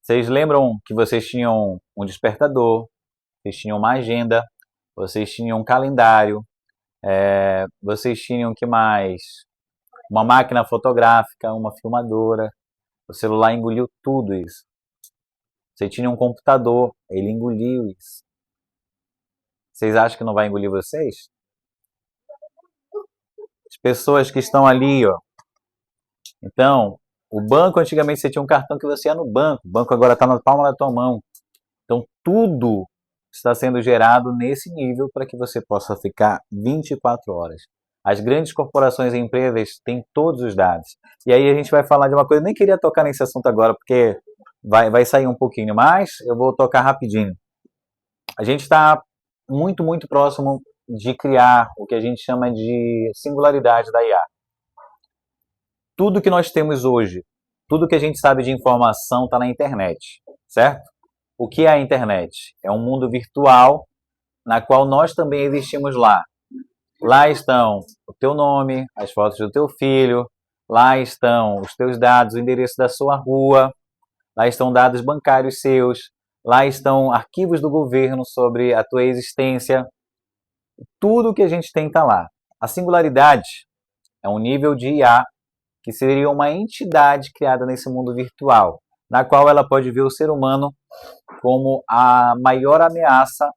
Vocês lembram que vocês tinham um despertador, vocês tinham uma agenda, vocês tinham um calendário, vocês tinham o que mais? Uma máquina fotográfica, uma filmadora. O celular engoliu tudo isso. Você tinha um computador, ele engoliu isso. Vocês acham que não vai engolir vocês? As pessoas que estão ali, ó. Então, o banco, antigamente você tinha um cartão que você ia no banco. O banco agora está na palma da tua mão. Então, tudo está sendo gerado nesse nível para que você possa ficar 24 horas. As grandes corporações e empresas têm todos os dados. E aí a gente vai falar de uma coisa, eu nem queria tocar nesse assunto agora, porque vai sair um pouquinho, mas eu vou tocar rapidinho. A gente está muito, muito próximo de criar o que a gente chama de singularidade da IA. Tudo que nós temos hoje, tudo que a gente sabe de informação está na internet, certo? O que é a internet? É um mundo virtual na qual nós também existimos lá. Lá estão o teu nome, as fotos do teu filho, lá estão os teus dados, o endereço da sua rua, lá estão dados bancários seus, lá estão arquivos do governo sobre a tua existência. Tudo que a gente tem está lá. A singularidade é um nível de IA que seria uma entidade criada nesse mundo virtual, na qual ela pode ver o ser humano como a maior ameaça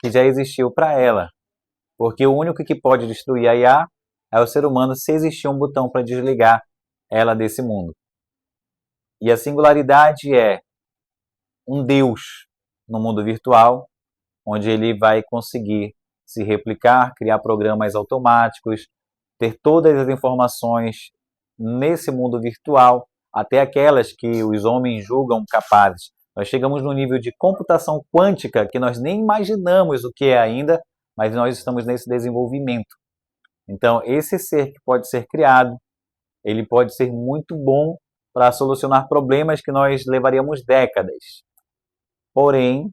que já existiu para ela. Porque o único que pode destruir a IA é o ser humano se existir um botão para desligar ela desse mundo. E a singularidade é um Deus no mundo virtual, onde ele vai conseguir se replicar, criar programas automáticos, ter todas as informações nesse mundo virtual, até aquelas que os homens julgam capazes. Nós chegamos no nível de computação quântica que nós nem imaginamos o que é ainda, mas nós estamos nesse desenvolvimento. Então, esse ser que pode ser criado, ele pode ser muito bom para solucionar problemas que nós levaríamos décadas. Porém,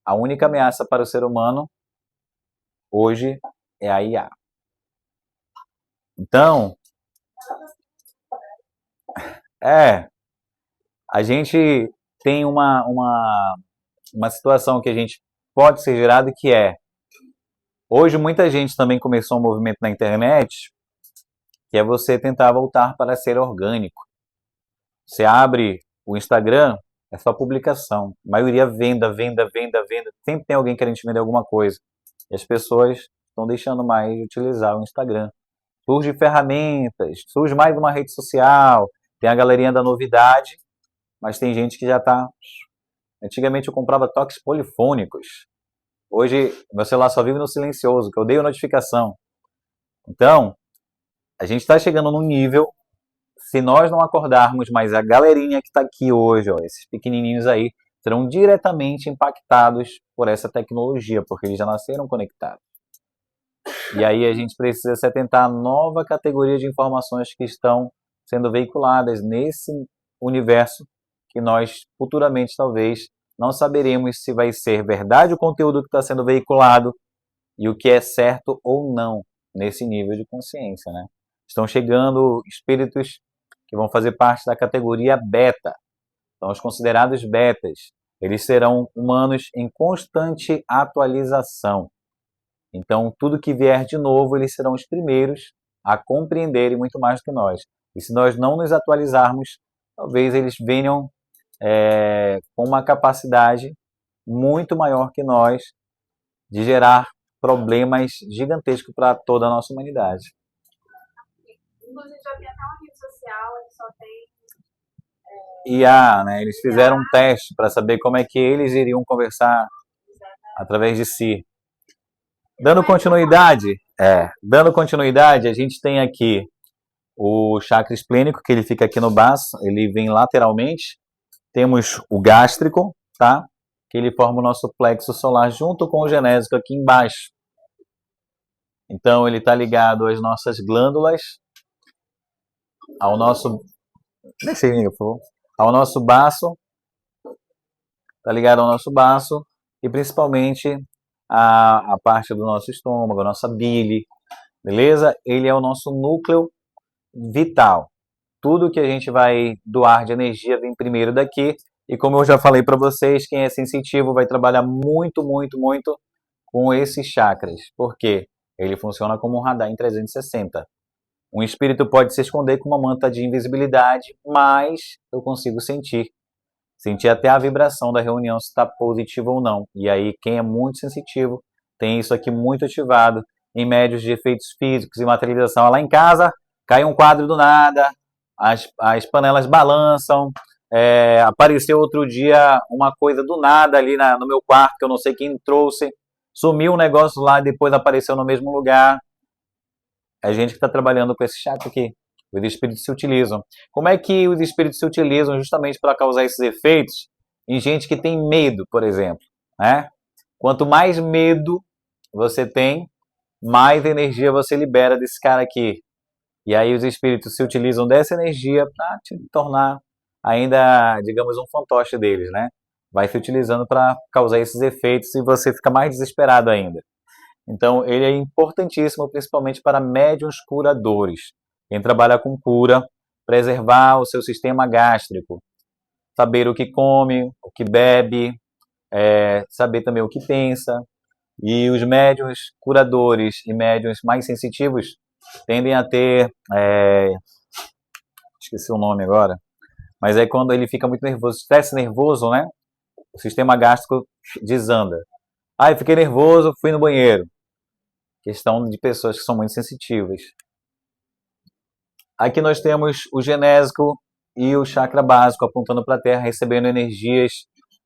a única ameaça para o ser humano hoje é a IA. Então, a gente tem uma situação que a gente pode ser gerado que é, hoje muita gente também começou um movimento na internet, que é você tentar voltar para ser orgânico. Você abre o Instagram, É só publicação. A maioria venda, venda, venda, venda. Sempre tem alguém querendo te vender alguma coisa. E as pessoas estão deixando mais de utilizar o Instagram. Surge ferramentas, surge mais uma rede social, tem a galerinha da novidade, mas tem gente que já está... Antigamente eu comprava toques polifônicos. Hoje meu celular só vive no silencioso, que eu odeio notificação. Então, a gente está chegando num nível, se nós não acordarmos, mas a galerinha que está aqui hoje, ó, esses pequenininhos aí, serão diretamente impactados por essa tecnologia, porque eles já nasceram conectados. E aí a gente precisa se atentar à nova categoria de informações que estão sendo veiculadas nesse universo que nós futuramente talvez não saberemos se vai ser verdade o conteúdo que está sendo veiculado e o que é certo ou não nesse nível de consciência, né? Estão chegando espíritos que vão fazer parte da categoria beta, são os considerados betas. Eles serão humanos em constante atualização. Então, tudo que vier de novo, eles serão os primeiros a compreenderem muito mais do que nós. E se nós não nos atualizarmos, talvez eles venham com uma capacidade muito maior que nós de gerar problemas gigantescos para toda a nossa humanidade. Inclusive, já tem até uma rede social, que só tem... IA, né? Eles fizeram um teste para saber como é que eles iriam conversar através de si. Dando continuidade, a gente tem aqui o chakra esplênico, que ele fica aqui no baço, ele vem lateralmente. Temos o gástrico, tá? Que ele forma o nosso plexo solar junto com o genésico aqui embaixo. Então, ele está ligado às nossas glândulas, ao nosso... Deixa aí, por favor. Ao nosso baço, está ligado ao nosso baço e principalmente a parte do nosso estômago, a nossa bile, beleza? Ele é o nosso núcleo vital. Tudo que a gente vai doar de energia vem primeiro daqui. E como eu já falei para vocês, quem é sensitivo vai trabalhar muito, muito, muito com esses chakras. Por quê? Ele funciona como um radar em 360. Um espírito pode se esconder com uma manta de invisibilidade, mas eu consigo sentir. Sentir até a vibração da reunião, se está positiva ou não. E aí, quem é muito sensitivo, tem isso aqui muito ativado em médios de efeitos físicos e materialização. Lá em casa, cai um quadro do nada, as panelas balançam, apareceu outro dia uma coisa do nada ali no meu quarto, que eu não sei quem trouxe, sumiu um negócio lá e depois apareceu no mesmo lugar. É gente que está trabalhando com esse chakra aqui. Os espíritos se utilizam. Como é que os espíritos se utilizam justamente para causar esses efeitos em gente que tem medo, por exemplo, né? Quanto mais medo você tem, mais energia você libera desse cara aqui. E aí os espíritos se utilizam dessa energia para te tornar ainda, digamos, um fantoche deles, né? Vai se utilizando para causar esses efeitos e você fica mais desesperado ainda. Então, ele é importantíssimo, principalmente para médiuns curadores. Quem trabalha com cura, preservar o seu sistema gástrico, saber o que come, o que bebe, saber também o que pensa. E os médiuns curadores e médiuns mais sensitivos tendem a ter, esqueci o nome agora, mas é quando ele fica muito nervoso, estresse nervoso, né? O sistema gástrico desanda. Eu fiquei nervoso, fui no banheiro. Questão de pessoas que são muito sensitivas. Aqui nós temos o genésico e o chakra básico apontando para a Terra, recebendo energias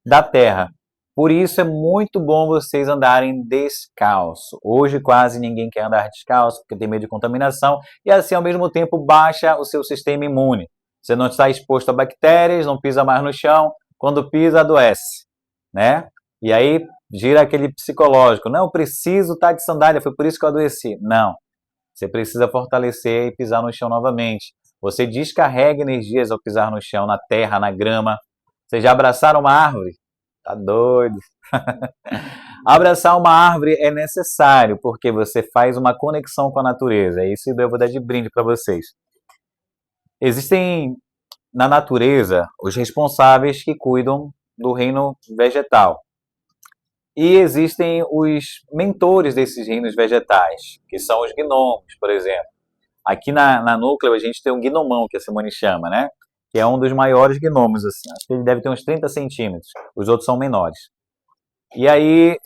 da Terra. Por isso é muito bom vocês andarem descalço. Hoje quase ninguém quer andar descalço porque tem medo de contaminação e assim ao mesmo tempo baixa o seu sistema imune. Você não está exposto a bactérias, não pisa mais no chão, quando pisa adoece, né? E aí gira aquele psicológico, não, preciso estar de sandália, foi por isso que eu adoeci. Não, você precisa fortalecer e pisar no chão novamente. Você descarrega energias ao pisar no chão, na terra, na grama. Vocês já abraçaram uma árvore? Tá doido. Abraçar uma árvore é necessário, porque você faz uma conexão com a natureza. É isso que eu vou dar de brinde para vocês. Existem na natureza os responsáveis que cuidam do reino vegetal. E existem os mentores desses reinos vegetais, que são os gnomos, por exemplo. Aqui na Núcleo a gente tem um gnomão, que a Simone chama, né? que é um dos maiores gnomos, assim. Acho que ele deve ter uns 30 centímetros. Os outros são menores. E aí,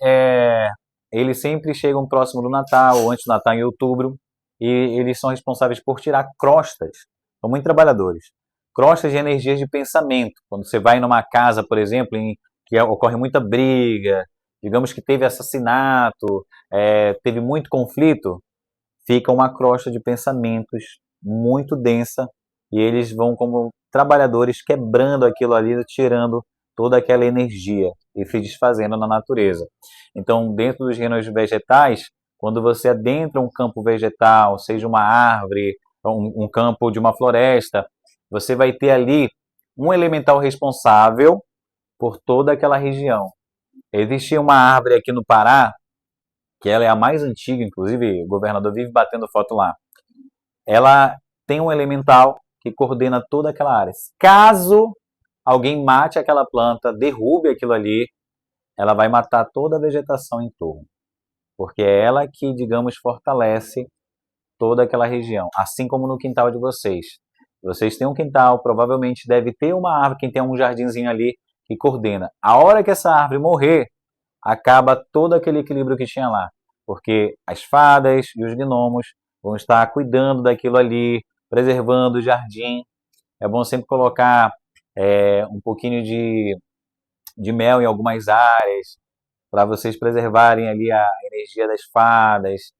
eles sempre chegam próximo do Natal, ou antes do Natal, em outubro, e eles são responsáveis por tirar crostas. São muito trabalhadores. Crostas de energias de pensamento. Quando você vai numa casa, por exemplo, em que ocorre muita briga, digamos que teve assassinato, teve muito conflito, fica uma crosta de pensamentos muito densa e eles vão como trabalhadores quebrando aquilo ali, tirando toda aquela energia e se desfazendo na natureza. Então, dentro dos reinos vegetais, quando você adentra um campo vegetal, seja uma árvore, um campo de uma floresta, você vai ter ali um elemental responsável por toda aquela região. Existia uma árvore aqui no Pará, que ela é a mais antiga, inclusive o governador vive batendo foto lá. Ela tem um elemental que coordena toda aquela área. Caso alguém mate aquela planta, derrube aquilo ali, ela vai matar toda a vegetação em torno. Porque é ela que, digamos, fortalece toda aquela região. Assim como no quintal de vocês. Vocês têm um quintal, provavelmente deve ter uma árvore, quem tem um jardinzinho ali que coordena. A hora que essa árvore morrer, acaba todo aquele equilíbrio que tinha lá. Porque as fadas e os gnomos vão estar cuidando daquilo ali, preservando o jardim. É bom sempre colocar um pouquinho de mel em algumas áreas, para vocês preservarem ali a energia das fadas,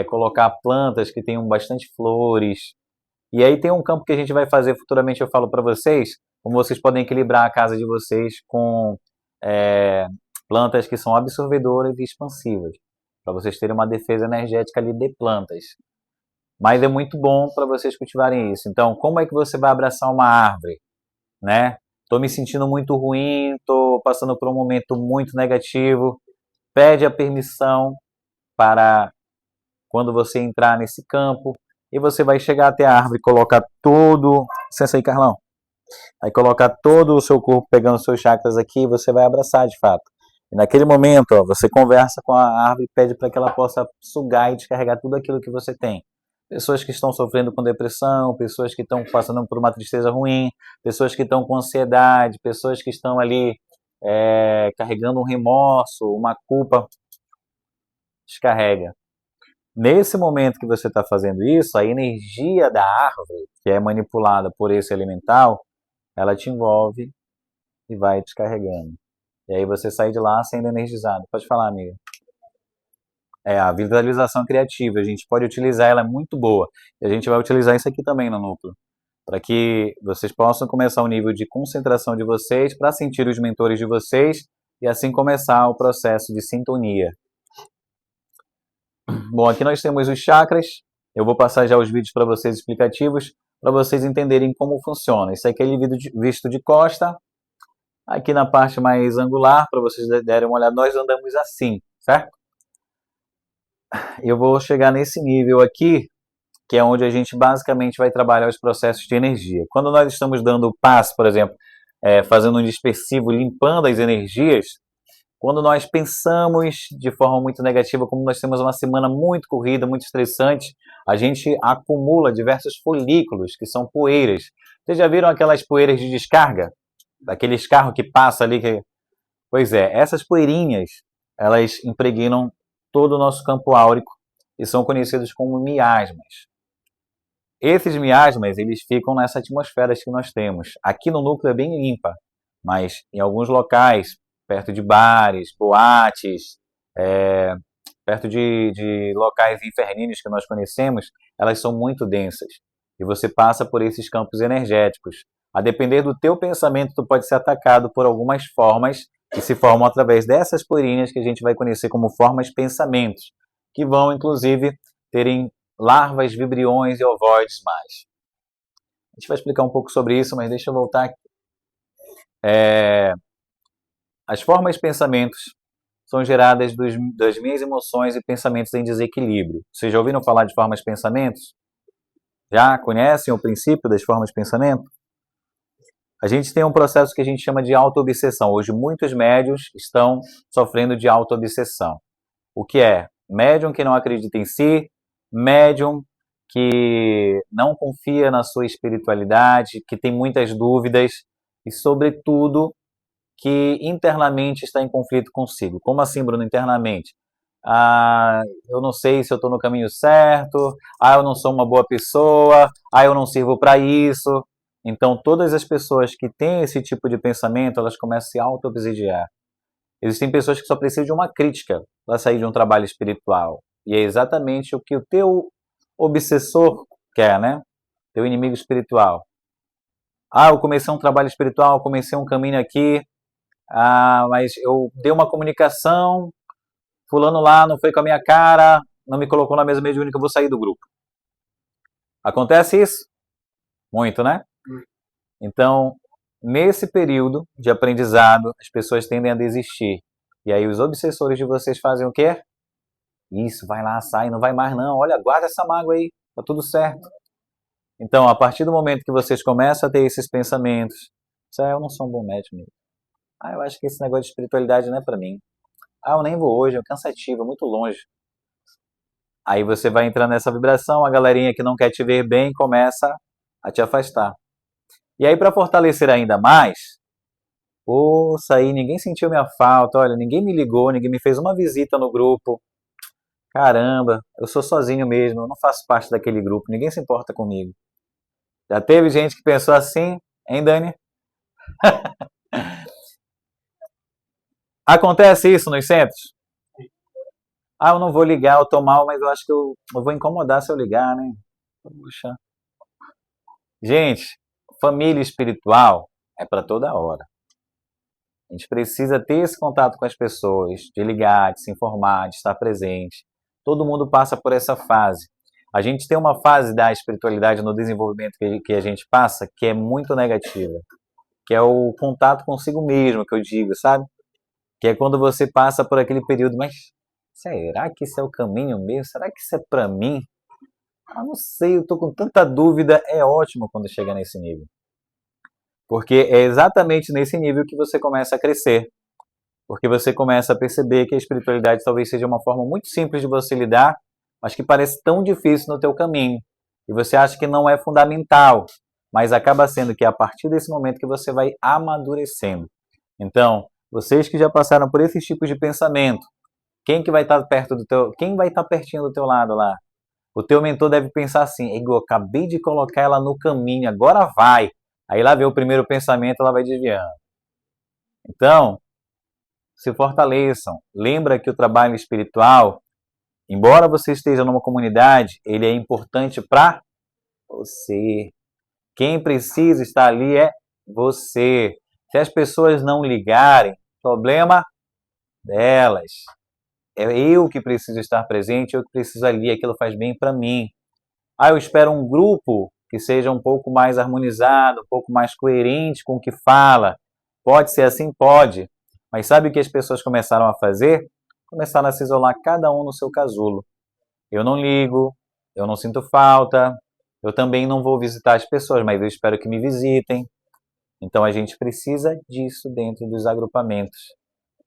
colocar plantas que tenham bastante flores. E aí tem um campo que a gente vai fazer futuramente, eu falo para vocês, como vocês podem equilibrar a casa de vocês com é, plantas que são absorvedoras e expansivas, para vocês terem uma defesa energética ali de plantas. Mas é muito bom para vocês cultivarem isso. Então, como é que você vai abraçar uma árvore, né? Estou me sentindo muito ruim, estou passando por um momento muito negativo. Pede a permissão para quando você entrar nesse campo e você vai chegar até a árvore, colocar todo, licença aí, Carlão. Aí colocar todo o seu corpo pegando os seus chakras aqui, você vai abraçar de fato. E naquele momento, ó, você conversa com a árvore e pede para que ela possa sugar e descarregar tudo aquilo que você tem. Pessoas que estão sofrendo com depressão, pessoas que estão passando por uma tristeza ruim, pessoas que estão com ansiedade, pessoas que estão ali carregando um remorso, uma culpa, descarrega. Nesse momento que você está fazendo isso, a energia da árvore, que é manipulada por esse elemental, ela te envolve e vai descarregando. E aí você sai de lá sendo energizado. Pode falar, amiga. A visualização criativa, a gente pode utilizar, ela é muito boa. E a gente vai utilizar isso aqui também no núcleo, para que vocês possam começar o nível de concentração de vocês, para sentir os mentores de vocês, e assim começar o processo de sintonia. Bom, aqui nós temos os chakras. Eu vou passar já os vídeos para vocês explicativos, para vocês entenderem como funciona. Isso aqui é visto de costa. Aqui na parte mais angular, para vocês derem uma olhada, nós andamos assim, certo? Eu vou chegar nesse nível aqui, que é onde a gente basicamente vai trabalhar os processos de energia. Quando nós estamos dando paz, por exemplo, fazendo um dispersivo, limpando as energias, quando nós pensamos de forma muito negativa, como nós temos uma semana muito corrida, muito estressante, a gente acumula diversos folículos, que são poeiras. Vocês já viram aquelas poeiras de descarga? Daqueles carros que passa ali? Pois é, essas poeirinhas, elas impregnam todo o nosso campo áurico e são conhecidos como miasmas. Esses miasmas, eles ficam nessa atmosfera que nós temos. Aqui no núcleo é bem limpa, mas em alguns locais, perto de bares, boates, perto de locais inferníneos que nós conhecemos, elas são muito densas. E você passa por esses campos energéticos. A depender do teu pensamento, tu pode ser atacado por algumas formas que se formam através dessas poeirinhas que a gente vai conhecer como formas pensamentos, que vão, inclusive, terem larvas, vibriões e ovoides mais. A gente vai explicar um pouco sobre isso, mas deixa eu voltar aqui. As formas pensamentos são geradas das minhas emoções e pensamentos em desequilíbrio. Vocês já ouviram falar de formas pensamentos? Já conhecem o princípio das formas pensamento? A gente tem um processo que a gente chama de auto-obsessão. Hoje, muitos médiuns estão sofrendo de auto-obsessão. O que é? Médium que não acredita em si, médium que não confia na sua espiritualidade, que tem muitas dúvidas e, sobretudo, que internamente está em conflito consigo. Como assim, Bruno, internamente? Eu não sei se eu estou no caminho certo, eu não sou uma boa pessoa, eu não sirvo para isso. Então, todas as pessoas que têm esse tipo de pensamento, elas começam a se auto-obsidiar. Existem pessoas que só precisam de uma crítica para sair de um trabalho espiritual. E é exatamente o que o teu obsessor quer, né? Teu inimigo espiritual. Eu comecei um trabalho espiritual, comecei um caminho aqui, mas eu dei uma comunicação, fulano lá não foi com a minha cara, não me colocou na mesa mediúnica, eu vou sair do grupo. Acontece isso? Muito, né? Então, nesse período de aprendizado, as pessoas tendem a desistir. E aí os obsessores de vocês fazem o quê? Isso, vai lá, sai, não vai mais não. Olha, guarda essa mágoa aí, tá tudo certo. Então, a partir do momento que vocês começam a ter esses pensamentos, eu não sou um bom médico mesmo. Eu acho que esse negócio de espiritualidade não é para mim. Eu nem vou hoje, é cansativo, é muito longe. Aí você vai entrando nessa vibração, a galerinha que não quer te ver bem começa a te afastar. E aí, para fortalecer ainda mais, saí, ninguém sentiu minha falta, olha, ninguém me ligou, ninguém me fez uma visita no grupo. Caramba, eu sou sozinho mesmo, eu não faço parte daquele grupo, ninguém se importa comigo. Já teve gente que pensou assim, hein, Dani? Acontece isso nos centros? Eu não vou ligar, eu tô mal, mas eu acho que eu vou incomodar se eu ligar, né? Puxa. Gente, família espiritual é para toda hora. A gente precisa ter esse contato com as pessoas, de ligar, de se informar, de estar presente. Todo mundo passa por essa fase. A gente tem uma fase da espiritualidade no desenvolvimento que a gente passa que é muito negativa, que é o contato consigo mesmo, que eu digo, sabe? Que é quando você passa por aquele período, mas será que esse é o caminho mesmo? Será que isso é para mim? Não sei, eu tô com tanta dúvida. É ótimo quando chega nesse nível. Porque é exatamente nesse nível que você começa a crescer. Porque você começa a perceber que a espiritualidade talvez seja uma forma muito simples de você lidar, mas que parece tão difícil no teu caminho. E você acha que não é fundamental, mas acaba sendo que é a partir desse momento que você vai amadurecendo. Então, vocês que já passaram por esses tipos de pensamento, quem que vai estar perto do teu, quem vai estar pertinho do teu lado lá? O teu mentor deve pensar assim: Igor, acabei de colocar ela no caminho, agora vai. Aí lá vem o primeiro pensamento, ela vai desviando. Então, se fortaleçam. Lembra que o trabalho espiritual, embora você esteja numa comunidade, ele é importante para você. Quem precisa estar ali é você. Se as pessoas não ligarem, problema delas. É eu que preciso estar presente, eu que preciso ali, aquilo faz bem para mim. Eu espero um grupo que seja um pouco mais harmonizado, um pouco mais coerente com o que fala. Pode ser assim? Pode. Mas sabe o que as pessoas começaram a fazer? Começaram a se isolar cada um no seu casulo. Eu não ligo, eu não sinto falta, eu também não vou visitar as pessoas, mas eu espero que me visitem. Então a gente precisa disso dentro dos agrupamentos.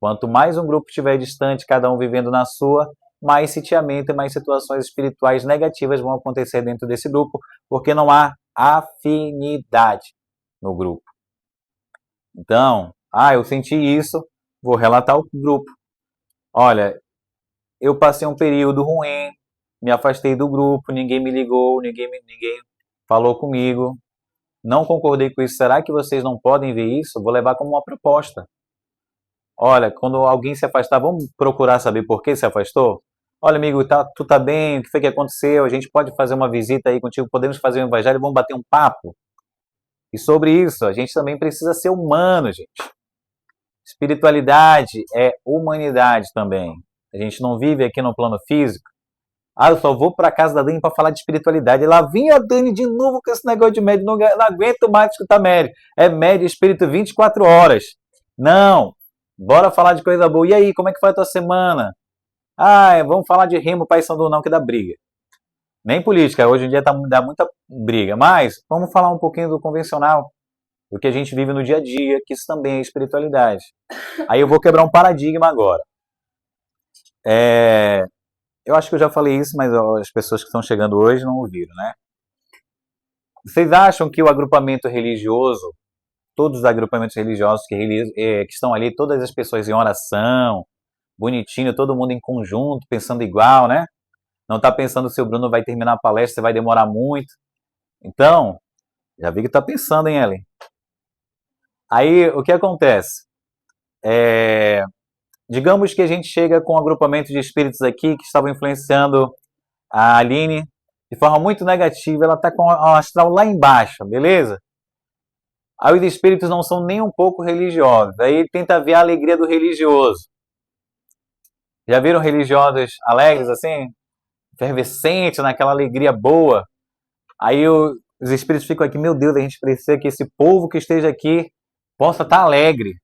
Quanto mais um grupo estiver distante, cada um vivendo na sua, mais sitiamento e mais situações espirituais negativas vão acontecer dentro desse grupo, porque não há afinidade no grupo. Então, eu senti isso, vou relatar ao grupo. Olha, eu passei um período ruim, me afastei do grupo, ninguém me ligou, ninguém falou comigo, não concordei com isso. Será que vocês não podem ver isso? Vou levar como uma proposta. Olha, quando alguém se afastar, vamos procurar saber por que se afastou? Olha, amigo, tu tá bem? O que foi que aconteceu? A gente pode fazer uma visita aí contigo? Podemos fazer um evangelho? Vamos bater um papo? E sobre isso, a gente também precisa ser humano, gente. Espiritualidade é humanidade também. A gente não vive aqui no plano físico. Eu só vou para casa da Dani para falar de espiritualidade. E lá vinha a Dani de novo com esse negócio de médio. Não aguento mais escutar médio. É médio espírito 24 horas. Não. Bora falar de coisa boa. E aí, como é que foi a tua semana? Vamos falar de Remo, Paysandu não, que dá briga. Nem política, hoje em dia dá muita briga. Mas vamos falar um pouquinho do convencional, do que a gente vive no dia a dia, que isso também é espiritualidade. Aí eu vou quebrar um paradigma agora. Eu acho que eu já falei isso, mas as pessoas que estão chegando hoje não ouviram, né? Vocês acham que o agrupamento religioso, todos os agrupamentos religiosos que estão ali, todas as pessoas em oração, bonitinho, todo mundo em conjunto, pensando igual, né? Não está pensando se o Bruno vai terminar a palestra, se vai demorar muito. Então, já vi que está pensando, hein, Ellen? Aí, o que acontece? Digamos que a gente chega com um agrupamento de espíritos aqui que estavam influenciando a Aline de forma muito negativa, ela está com o astral lá embaixo, beleza? Aí os espíritos não são nem um pouco religiosos. Aí tenta ver a alegria do religioso. Já viram religiosos alegres assim? Efervescentes, naquela alegria boa. Aí os espíritos ficam aqui, meu Deus, a gente precisa que esse povo que esteja aqui possa estar alegre.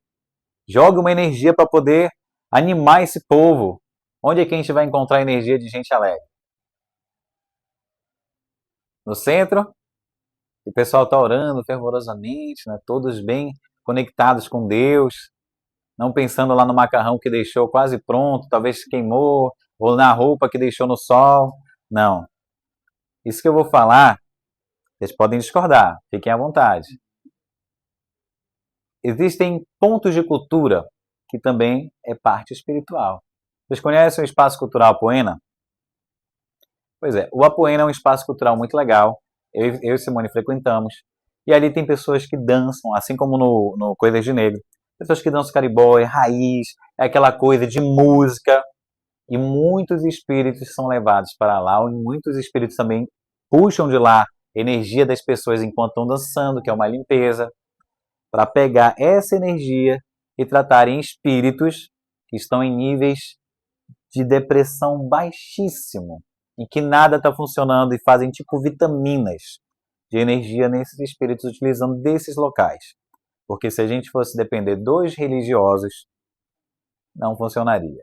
Joga uma energia para poder animar esse povo. Onde é que a gente vai encontrar energia de gente alegre? No centro? O pessoal está orando fervorosamente, né? Todos bem conectados com Deus, não pensando lá no macarrão que deixou quase pronto, talvez queimou, ou na roupa que deixou no sol. Não. Isso que eu vou falar, vocês podem discordar, fiquem à vontade. Existem pontos de cultura que também é parte espiritual. Vocês conhecem o Espaço Cultural Apoena? Pois é, o Apoena é um espaço cultural muito legal. Eu e Simone frequentamos. E ali tem pessoas que dançam, assim como no Coisas de Negro. Pessoas que dançam cariboy, raiz, é aquela coisa de música. E muitos espíritos são levados para lá, e muitos espíritos também puxam de lá energia das pessoas enquanto estão dançando, que é uma limpeza, para pegar essa energia e tratarem espíritos que estão em níveis de depressão baixíssimo, em que nada está funcionando e fazem tipo vitaminas de energia nesses espíritos utilizando desses locais. Porque se a gente fosse depender dos religiosos, não funcionaria.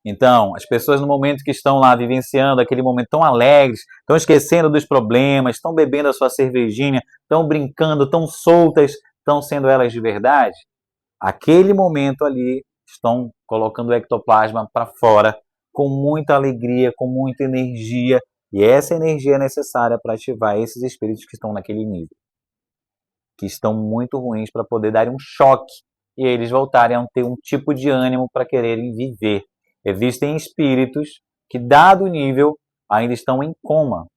Então, as pessoas no momento que estão lá vivenciando aquele momento tão alegres, estão esquecendo dos problemas, estão bebendo a sua cervejinha, estão brincando, estão soltas, estão sendo elas de verdade, aquele momento ali estão colocando o ectoplasma para fora com muita alegria, com muita energia, e essa energia é necessária para ativar esses espíritos que estão naquele nível, que estão muito ruins para poder dar um choque e eles voltarem a ter um tipo de ânimo para quererem viver. Existem espíritos que, dado o nível, ainda estão em coma.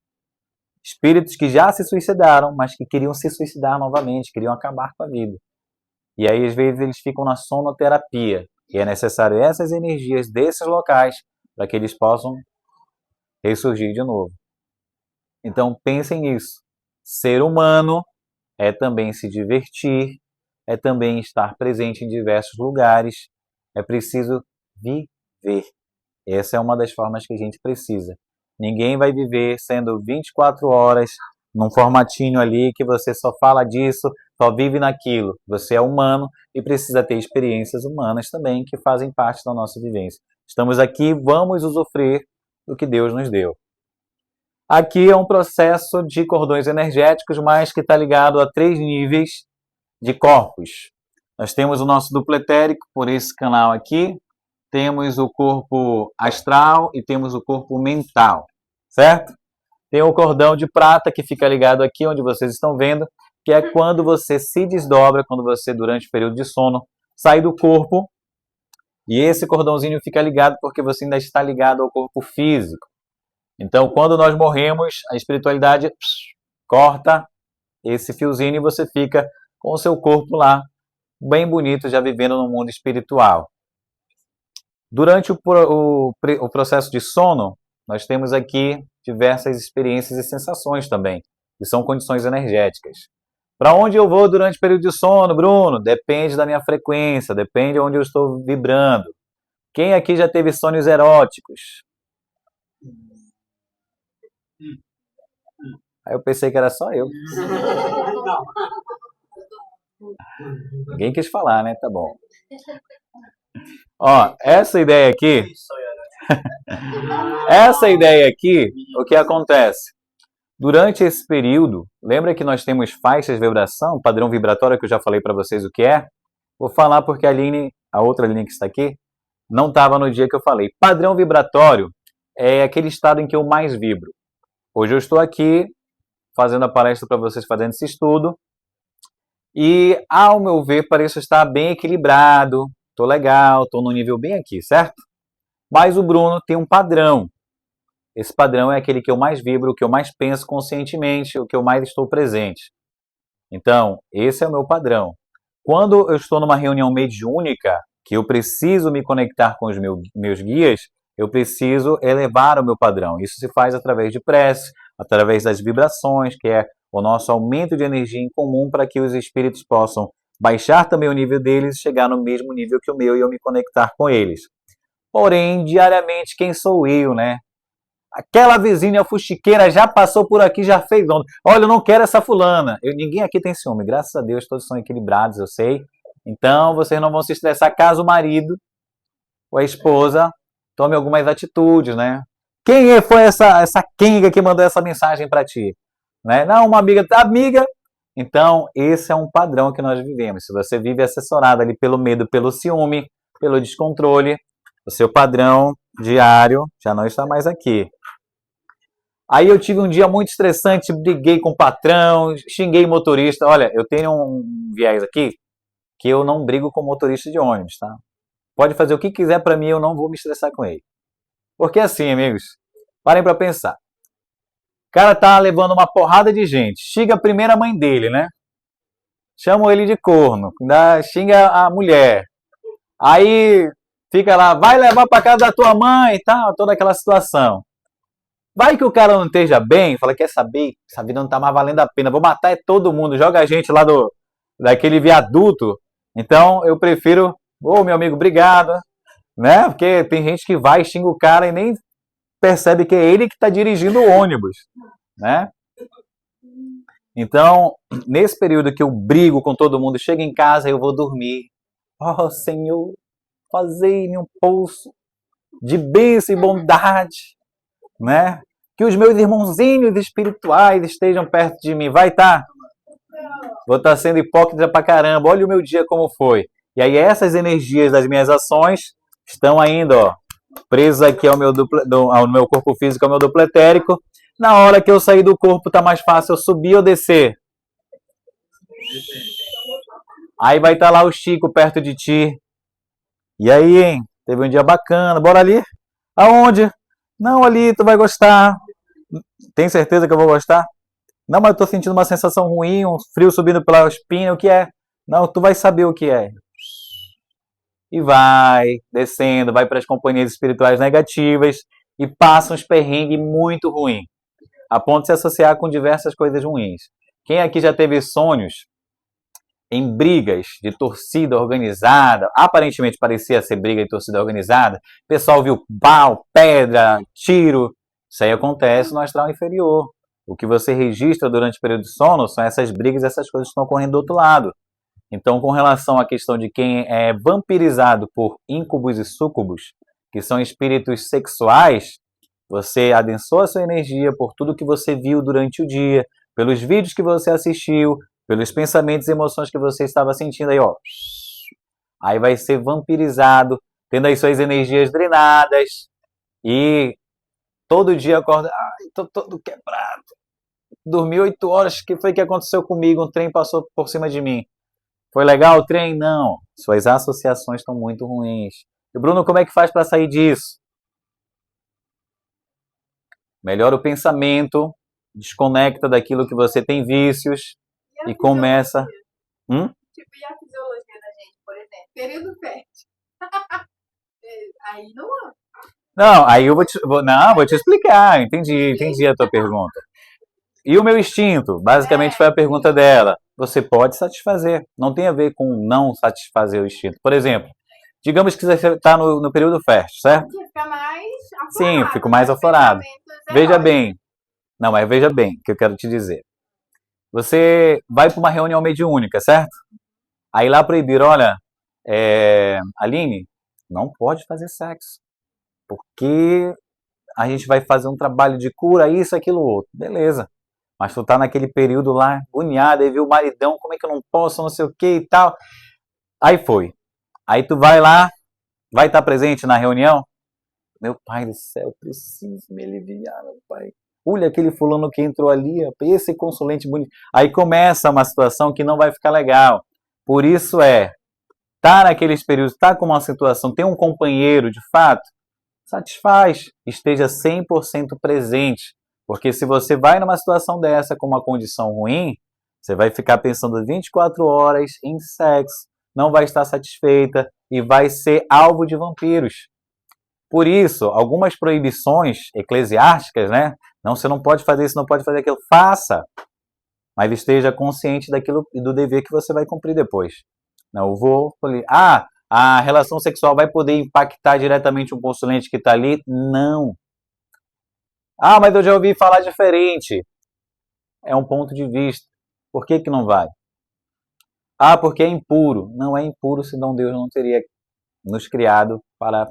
Espíritos que já se suicidaram, mas que queriam se suicidar novamente, queriam acabar com a vida. E aí, às vezes, eles ficam na sonoterapia. E é necessário essas energias desses locais para que eles possam ressurgir de novo. Então, pensem nisso. Ser humano é também se divertir, é também estar presente em diversos lugares. É preciso viver. Essa é uma das formas que a gente precisa. Ninguém vai viver sendo 24 horas num formatinho ali que você só fala disso, só vive naquilo. Você é humano e precisa ter experiências humanas também que fazem parte da nossa vivência. Estamos aqui, vamos usufruir do que Deus nos deu. Aqui é um processo de cordões energéticos, mas que está ligado a 3 níveis de corpos. Nós temos o nosso duplo etérico por esse canal aqui, temos o corpo astral e temos o corpo mental, certo? Tem o cordão de prata que fica ligado aqui, onde vocês estão vendo, que é quando você se desdobra, quando você, durante o período de sono, sai do corpo, e esse cordãozinho fica ligado porque você ainda está ligado ao corpo físico. Então, quando nós morremos, a espiritualidade corta esse fiozinho e você fica com o seu corpo lá, bem bonito, já vivendo no mundo espiritual. Durante o processo de sono, nós temos aqui diversas experiências e sensações também, que são condições energéticas. Para onde eu vou durante o período de sono, Bruno? Depende da minha frequência, depende de onde eu estou vibrando. Quem aqui já teve sonhos eróticos? Aí eu pensei que era só eu. Ninguém quis falar, né? Tá bom. Ó, essa ideia aqui, o que acontece? Durante esse período, lembra que nós temos faixas de vibração, padrão vibratório, que eu já falei para vocês o que é? Vou falar porque a outra Aline que está aqui, não estava no dia que eu falei. Padrão vibratório é aquele estado em que eu mais vibro. Hoje eu estou aqui fazendo a palestra para vocês, fazendo esse estudo, e, ao meu ver, pareço estar bem equilibrado, estou legal, estou no nível bem aqui, certo? Mas o Bruno tem um padrão. Esse padrão é aquele que eu mais vibro, o que eu mais penso conscientemente, o que eu mais estou presente. Então, esse é o meu padrão. Quando eu estou numa reunião mediúnica, que eu preciso me conectar com os meus guias, eu preciso elevar o meu padrão. Isso se faz através de prece, através das vibrações, que é o nosso aumento de energia em comum para que os espíritos possam baixar também o nível deles e chegar no mesmo nível que o meu e eu me conectar com eles. Porém, diariamente, quem sou eu, né? Aquela vizinha fuxiqueira já passou por aqui, já fez onda. Olha, eu não quero essa fulana. Ninguém aqui tem ciúme, graças a Deus, todos são equilibrados, eu sei. Então, vocês não vão se estressar caso o marido ou a esposa tome algumas atitudes, né? Quem foi essa Kenga que mandou essa mensagem para ti? Né? Não, uma amiga. Amiga! Então, esse é um padrão que nós vivemos. Se você vive assessorado ali pelo medo, pelo ciúme, pelo descontrole, o seu padrão diário já não está mais aqui. Aí eu tive um dia muito estressante, briguei com o patrão, xinguei motorista. Olha, eu tenho um viés aqui que eu não brigo com motorista de ônibus, tá? Pode fazer o que quiser para mim, eu não vou me estressar com ele. Porque assim, amigos, parem para pensar. O cara tá levando uma porrada de gente. Xinga primeiro a mãe dele, né? Chamam ele de corno, xinga a mulher. Aí fica lá, vai levar para casa da tua mãe e tal, toda aquela situação. Vai que o cara não esteja bem, fala, quer saber? Essa vida não tá mais valendo a pena, vou matar todo mundo, joga a gente lá daquele viaduto. Então eu prefiro, meu amigo, obrigado, né? Porque tem gente que vai, xinga o cara e nem percebe que é ele que está dirigindo o ônibus, né? Então, nesse período que eu brigo com todo mundo, chego em casa e eu vou dormir. Oh, Senhor, fazei-me um poço de bênção e bondade, né? Que os meus irmãozinhos espirituais estejam perto de mim. Vai estar. Vou estar sendo hipócrita pra caramba. Olha o meu dia como foi. E aí essas energias das minhas ações estão ainda, ó, presas aqui ao meu corpo físico, ao meu duplo etérico. Na hora que eu sair do corpo, tá mais fácil eu subir ou descer. Aí vai estar lá o Chico perto de ti. E aí, hein? Teve um dia bacana. Bora ali? Aonde? Não, ali, tu vai gostar. Tem certeza que eu vou gostar? Não, mas eu tô sentindo uma sensação ruim, um frio subindo pela espinha, o que é? Não, tu vai saber o que é. E vai descendo, vai para as companhias espirituais negativas e passa uns perrengues muito ruins, a ponto de se associar com diversas coisas ruins. Quem aqui já teve sonhos em brigas de torcida organizada, aparentemente parecia ser briga de torcida organizada, o pessoal viu pau, pedra, tiro, isso aí acontece no astral inferior. O que você registra durante o período de sono são essas brigas, essas coisas que estão ocorrendo do outro lado. Então, com relação à questão de quem é vampirizado por íncubos e súcubos, que são espíritos sexuais, você adensou a sua energia por tudo que você viu durante o dia, pelos vídeos que você assistiu, pelos pensamentos e emoções que você estava sentindo aí, ó. Aí vai ser vampirizado, tendo as suas energias drenadas e todo dia acorda, ai, tô todo quebrado. Dormi 8 horas, o que foi que aconteceu comigo? Um trem passou por cima de mim. Foi legal o trem? Não. Suas associações estão muito ruins. E Bruno, como é que faz para sair disso? Melhora o pensamento, desconecta daquilo que você tem vícios e começa... Tipo, e a fisiologia da gente, por exemplo? Período fértil. Aí não... Não, aí eu vou te explicar. Entendi a tua pergunta. E o meu instinto? Basicamente foi a pergunta dela. Você pode satisfazer. Não tem a ver com não satisfazer o instinto. Por exemplo, digamos que você está no período fértil, certo? Você fica mais aflorado. Sim, eu fico mais aflorado. Veja bem. Não, mas veja bem o que eu quero te dizer. Você vai para uma reunião mediúnica, certo? Aí lá proibiram, olha, Aline, não pode fazer sexo. Porque a gente vai fazer um trabalho de cura, isso, aquilo, outro. Beleza. Mas tu tá naquele período lá, agoniado, aí viu o maridão, como é que eu não posso, não sei o que e tal. Aí foi. Aí tu vai lá, Vai estar presente na reunião? Meu pai do céu, preciso me aliviar, meu pai. Olha aquele fulano que entrou ali, ó, esse consulente bonito. Aí começa uma situação que não vai ficar legal. Por isso tá naqueles períodos, tá com uma situação, tem um companheiro de fato, satisfaz, esteja 100% presente. Porque se você vai numa situação dessa com uma condição ruim, você vai ficar pensando 24 horas em sexo, não vai estar satisfeita e vai ser alvo de vampiros. Por isso, algumas proibições eclesiásticas, né? Não, você não pode fazer isso, não pode fazer aquilo. Faça, mas esteja consciente daquilo e do dever que você vai cumprir depois. Não, eu vou falei, a relação sexual vai poder impactar diretamente um consulente que está ali? Não. Ah, mas eu já ouvi falar diferente. É um ponto de vista. Por que que não vai? Ah, porque é impuro. Não é impuro, senão Deus não teria nos criado para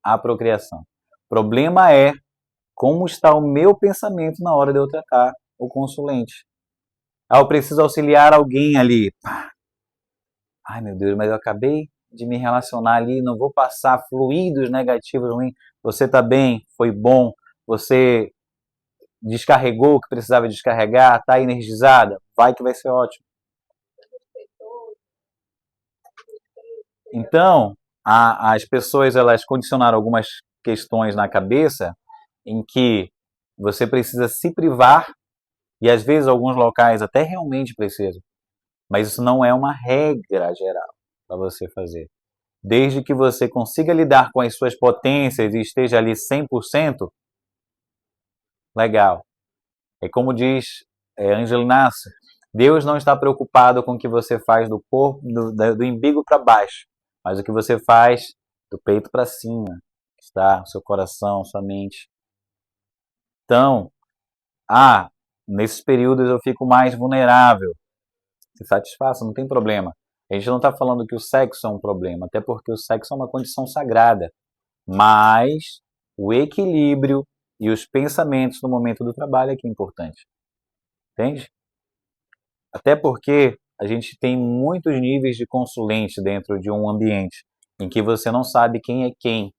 a procriação. O problema é como está o meu pensamento na hora de eu tratar o consulente. Ah, eu preciso auxiliar alguém ali. Ai, meu Deus, mas eu acabei de me relacionar ali, não vou passar fluidos negativos ruins. Você está bem, foi bom, você descarregou o que precisava descarregar, está energizada, vai que vai ser ótimo. Então, as pessoas elas condicionaram algumas questões na cabeça em que você precisa se privar e às vezes alguns locais até realmente precisam, mas isso não é uma regra geral para você fazer. Desde que você consiga lidar com as suas potências e esteja ali 100%, legal. É como diz Angela Nasser, Deus não está preocupado com o que você faz do corpo, do umbigo para baixo, mas o que você faz do peito para cima, está? O seu coração, sua mente. Então, nesses períodos eu fico mais vulnerável. Se satisfaça, não tem problema. A gente não está falando que o sexo é um problema, até porque o sexo é uma condição sagrada. Mas o equilíbrio e os pensamentos no momento do trabalho é que é importante. Entende? Até porque a gente tem muitos níveis de consulente dentro de um ambiente em que você não sabe quem é quem.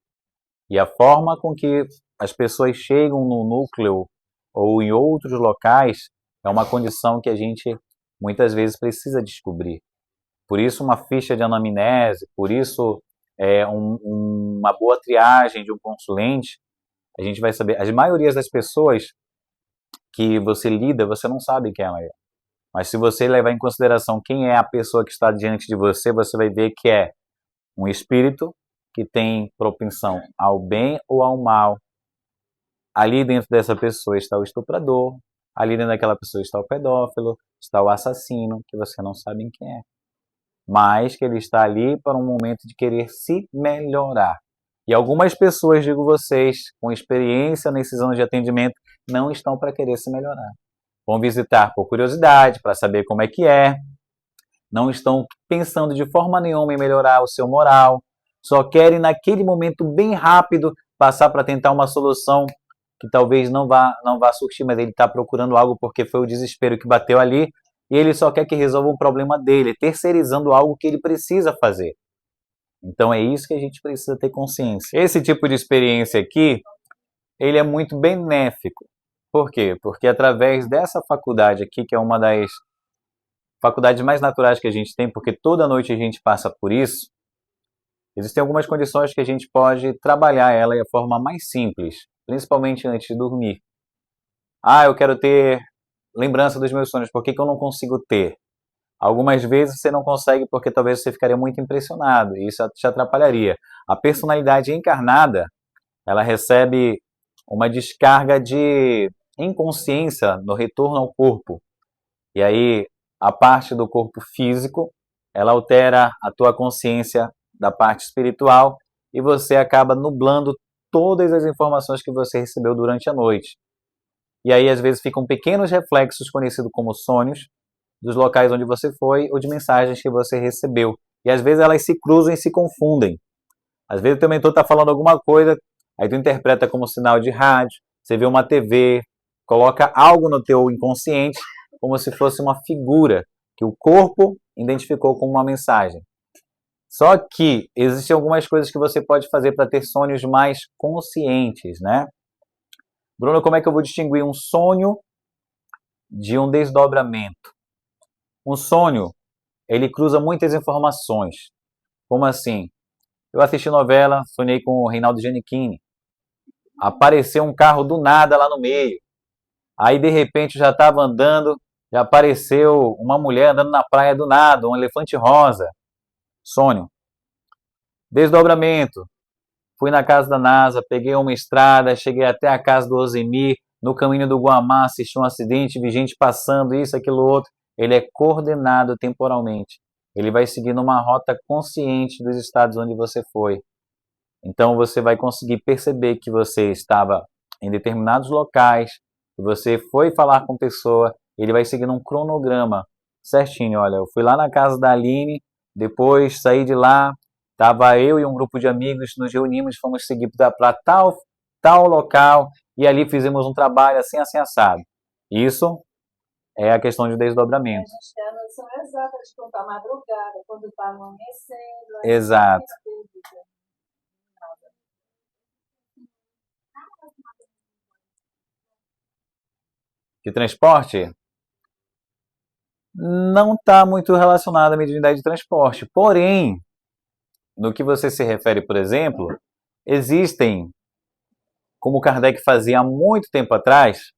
E a forma com que as pessoas chegam no núcleo ou em outros locais é uma condição que a gente muitas vezes precisa descobrir. Por isso, uma ficha de anamnese, por isso, uma boa triagem de um consulente, a gente vai saber. As maiorias das pessoas que você lida, você não sabe quem ela é. Mas se você levar em consideração quem é a pessoa que está diante de você, você vai ver que é um espírito que tem propensão ao bem ou ao mal. Ali dentro dessa pessoa está o estuprador, ali dentro daquela pessoa está o pedófilo, está o assassino, que você não sabe quem é. Mas que ele está ali para um momento de querer se melhorar. E algumas pessoas, digo vocês, com experiência nesses anos de atendimento, não estão para querer se melhorar. Vão visitar por curiosidade, para saber como é que é. Não estão pensando de forma nenhuma em melhorar o seu moral. Só querem, naquele momento bem rápido, passar para tentar uma solução que talvez não vá surtir, mas ele está procurando algo porque foi o desespero que bateu ali e ele só quer que resolva um problema dele, terceirizando algo que ele precisa fazer. Então é isso que a gente precisa ter consciência. Esse tipo de experiência aqui, ele é muito benéfico. Por quê? Porque através dessa faculdade aqui, que é uma das faculdades mais naturais que a gente tem, porque toda noite a gente passa por isso, existem algumas condições que a gente pode trabalhar ela de forma mais simples, principalmente antes de dormir. Eu quero ter lembrança dos meus sonhos, por que eu não consigo ter? Algumas vezes você não consegue porque talvez você ficaria muito impressionado e isso te atrapalharia. A personalidade encarnada, ela recebe uma descarga de inconsciência no retorno ao corpo. E aí a parte do corpo físico, ela altera a tua consciência da parte espiritual e você acaba nublando todas as informações que você recebeu durante a noite. E aí às vezes ficam pequenos reflexos conhecidos como sonhos dos locais onde você foi ou de mensagens que você recebeu. E às vezes elas se cruzam e se confundem. Às vezes o teu mentor está falando alguma coisa, aí tu interpreta como sinal de rádio, você vê uma TV, coloca algo no teu inconsciente como se fosse uma figura que o corpo identificou como uma mensagem. Só que existem algumas coisas que você pode fazer para ter sonhos mais conscientes, né? Bruno, como é que eu vou distinguir um sonho de um desdobramento? Um sonho, ele cruza muitas informações. Como assim? Eu assisti novela, sonhei com o Reinaldo Giannichini. Apareceu um carro do nada lá no meio. Aí, de repente, eu já estava andando, já apareceu uma mulher andando na praia do nada, um elefante rosa. Sonho. Desdobramento. Fui na casa da NASA, peguei uma estrada, cheguei até a casa do Ozemir, no caminho do Guamá, assisti um acidente, vi gente passando, isso, aquilo, outro. Ele é coordenado temporalmente. Ele vai seguindo uma rota consciente dos estados onde você foi. Então você vai conseguir perceber que você estava em determinados locais, que você foi falar com pessoa, ele vai seguindo um cronograma certinho. Olha, eu fui lá na casa da Aline, depois saí de lá, estava eu e um grupo de amigos, nos reunimos, fomos seguir para tal local e ali fizemos um trabalho assim, assim, assado. Isso é a questão de A desdobramento. gente tem a noção exata de contar a madrugada, quando está amanhecendo, aí Exato. não acredita. De transporte? Não está muito relacionado à mediunidade de transporte. Porém, no que você se refere, por exemplo, existem, como Kardec fazia há muito tempo atrás,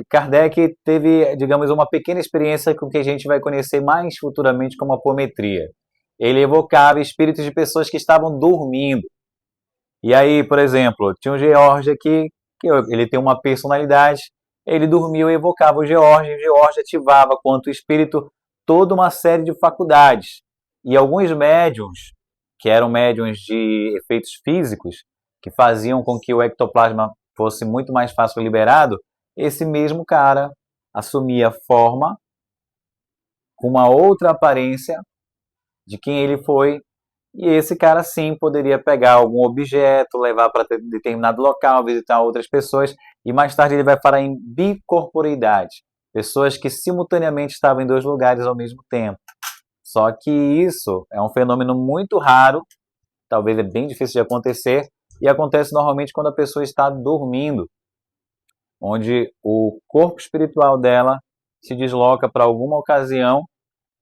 Kardec teve, digamos, uma pequena experiência com que a gente vai conhecer mais futuramente como apometria. Ele evocava espíritos de pessoas que estavam dormindo. E aí, por exemplo, tinha um George aqui, ele tem uma personalidade, ele dormiu e evocava o George ativava, quanto espírito, toda uma série de faculdades. E alguns médiums, que eram médiums de efeitos físicos, que faziam com que o ectoplasma fosse muito mais fácil liberado, esse mesmo cara assumia forma, com uma outra aparência de quem ele foi, e esse cara sim poderia pegar algum objeto, levar para determinado local, visitar outras pessoas, e mais tarde ele vai falar em bicorporeidade, pessoas que simultaneamente estavam em dois lugares ao mesmo tempo. Só que isso é um fenômeno muito raro, talvez é bem difícil de acontecer, e acontece normalmente quando a pessoa está dormindo, onde o corpo espiritual dela se desloca para alguma ocasião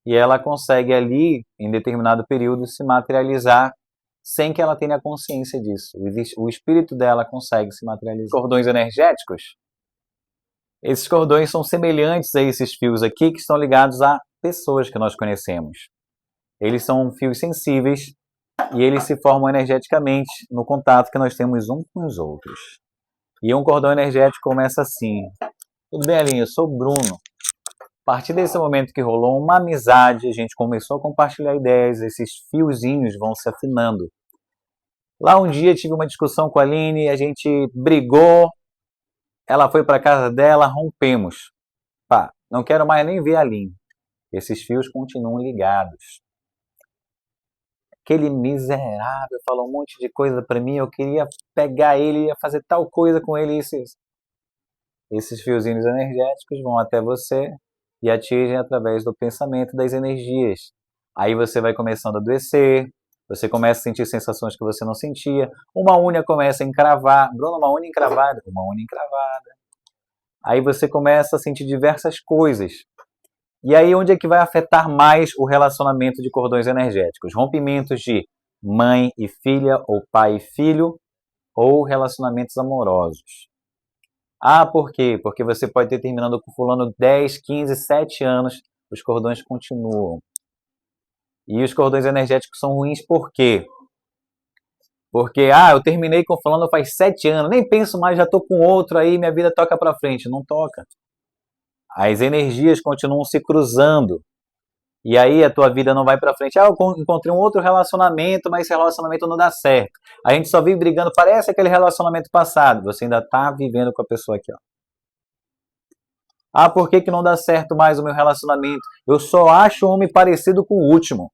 e ela consegue ali, em determinado período, se materializar sem que ela tenha consciência disso. O espírito dela consegue se materializar. Cordões energéticos, esses cordões são semelhantes a esses fios aqui que estão ligados a pessoas que nós conhecemos. Eles são fios sensíveis e eles se formam energeticamente no contato que nós temos um com os outros. E um cordão energético começa assim. Tudo bem, Alinha? Eu sou o Bruno. A partir desse momento que rolou uma amizade, a gente começou a compartilhar ideias, esses fiozinhos vão se afinando. Lá um dia tive uma discussão com a Aline, a gente brigou, ela foi para casa dela, rompemos. Pá, não quero mais nem ver a Aline. Esses fios continuam ligados. Aquele miserável falou um monte de coisa para mim, eu queria pegar ele, ia fazer tal coisa com ele. Esses fiozinhos energéticos vão até você e atingem através do pensamento das energias. Aí você vai começando a adoecer, você começa a sentir sensações que você não sentia, uma unha começa a encravar, Bruno, uma unha encravada, uma unha encravada. Aí você começa a sentir diversas coisas. E aí onde é que vai afetar mais o relacionamento de cordões energéticos? Rompimentos de mãe e filha, ou pai e filho, ou relacionamentos amorosos. Ah, por quê? Porque você pode ter terminado com fulano 10, 15, 7 anos, os cordões continuam. E os cordões energéticos são ruins por quê? Porque, eu terminei com fulano faz 7 anos, nem penso mais, já estou com outro aí, minha vida toca para frente. Não toca. As energias continuam se cruzando. E aí a tua vida não vai para frente. Eu encontrei um outro relacionamento, mas esse relacionamento não dá certo. A gente só vive brigando, parece aquele relacionamento passado. Você ainda está vivendo com a pessoa aqui, ó. Por que não dá certo mais o meu relacionamento? Eu só acho um homem parecido com o último.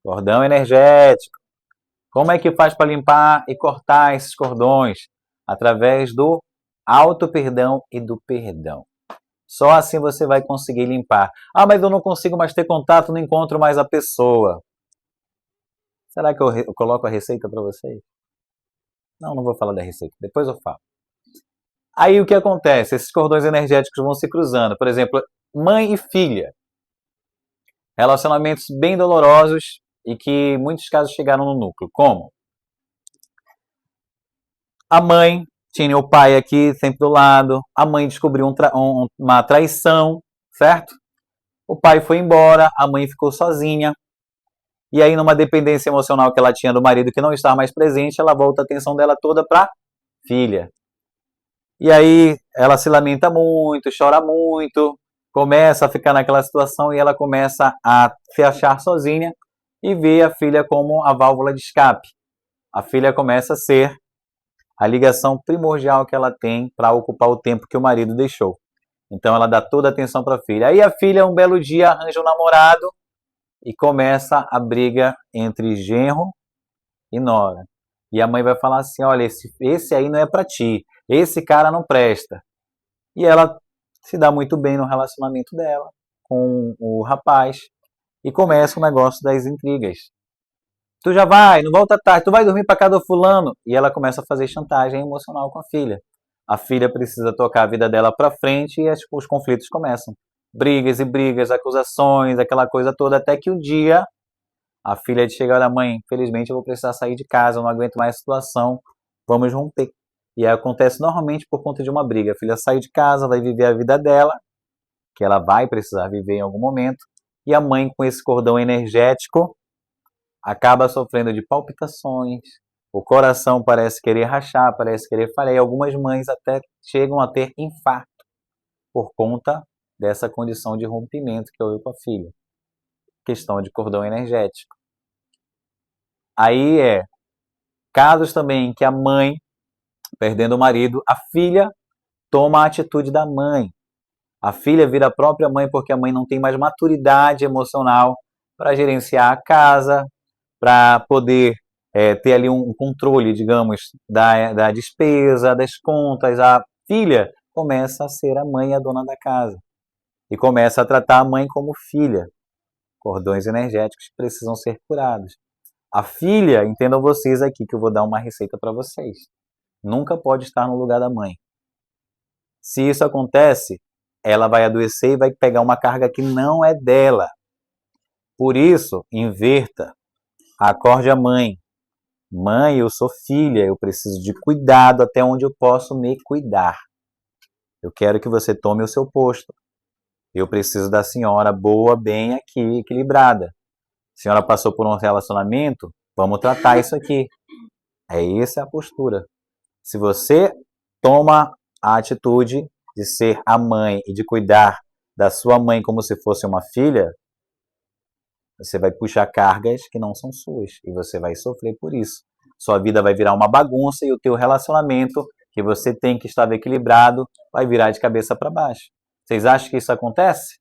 Cordão energético. Como é que faz para limpar e cortar esses cordões? Através do auto-perdão e do perdão. Só assim você vai conseguir limpar. Ah, mas eu não consigo mais ter contato, não encontro mais a pessoa. Será que eu coloco a receita para vocês? Não, não vou falar da receita, depois eu falo. Aí o que acontece? Esses cordões energéticos vão se cruzando. Por exemplo, mãe e filha. Relacionamentos bem dolorosos e que em muitos casos chegaram no núcleo. Como? A mãe tinha o pai aqui sempre do lado. A mãe descobriu uma traição, certo? O pai foi embora, a mãe ficou sozinha. E aí, numa dependência emocional que ela tinha do marido que não estava mais presente, ela volta a atenção dela toda para a filha. E aí, ela se lamenta muito, chora muito, começa a ficar naquela situação e ela começa a se achar sozinha e vê a filha como a válvula de escape. A filha começa a ser a ligação primordial que ela tem para ocupar o tempo que o marido deixou. Então ela dá toda a atenção para a filha. Aí a filha, um belo dia, arranja um namorado e começa a briga entre genro e nora. E a mãe vai falar assim: olha, esse aí não é para ti, esse cara não presta. E ela se dá muito bem no relacionamento dela com o rapaz e começa o negócio das intrigas. Tu já vai, não volta tarde, tu vai dormir para casa do fulano. E ela começa a fazer chantagem emocional com a filha. A filha precisa tocar a vida dela para frente e os conflitos começam. Brigas e brigas, acusações, aquela coisa toda, até que um dia a filha chega: olha, mãe, infelizmente eu vou precisar sair de casa, eu não aguento mais a situação, vamos romper. E aí acontece normalmente por conta de uma briga. A filha sai de casa, vai viver a vida dela, que ela vai precisar viver em algum momento, e a mãe, com esse cordão energético, acaba sofrendo de palpitações, o coração parece querer rachar, parece querer falhar, e algumas mães até chegam a ter infarto por conta dessa condição de rompimento que houve com a filha. Questão de cordão energético. Aí casos também em que a mãe, perdendo o marido, a filha toma a atitude da mãe. A filha vira a própria mãe porque a mãe não tem mais maturidade emocional para gerenciar a casa, para poder ter ali um controle, digamos, da despesa, das contas. A filha começa a ser a mãe e a dona da casa. E começa a tratar a mãe como filha. Cordões energéticos que precisam ser curados. A filha, entendam vocês aqui que eu vou dar uma receita para vocês. Nunca pode estar no lugar da mãe. Se isso acontece, ela vai adoecer e vai pegar uma carga que não é dela. Por isso, inverta. Acorde a mãe. Mãe, eu sou filha, eu preciso de cuidado até onde eu posso me cuidar. Eu quero que você tome o seu posto. Eu preciso da senhora boa, bem aqui, equilibrada. A senhora passou por um relacionamento, vamos tratar isso aqui. Essa a postura. Se você toma a atitude de ser a mãe e de cuidar da sua mãe como se fosse uma filha, você vai puxar cargas que não são suas e você vai sofrer por isso. Sua vida vai virar uma bagunça e o teu relacionamento, que você tem que estar equilibrado, vai virar de cabeça para baixo. Vocês acham que isso acontece?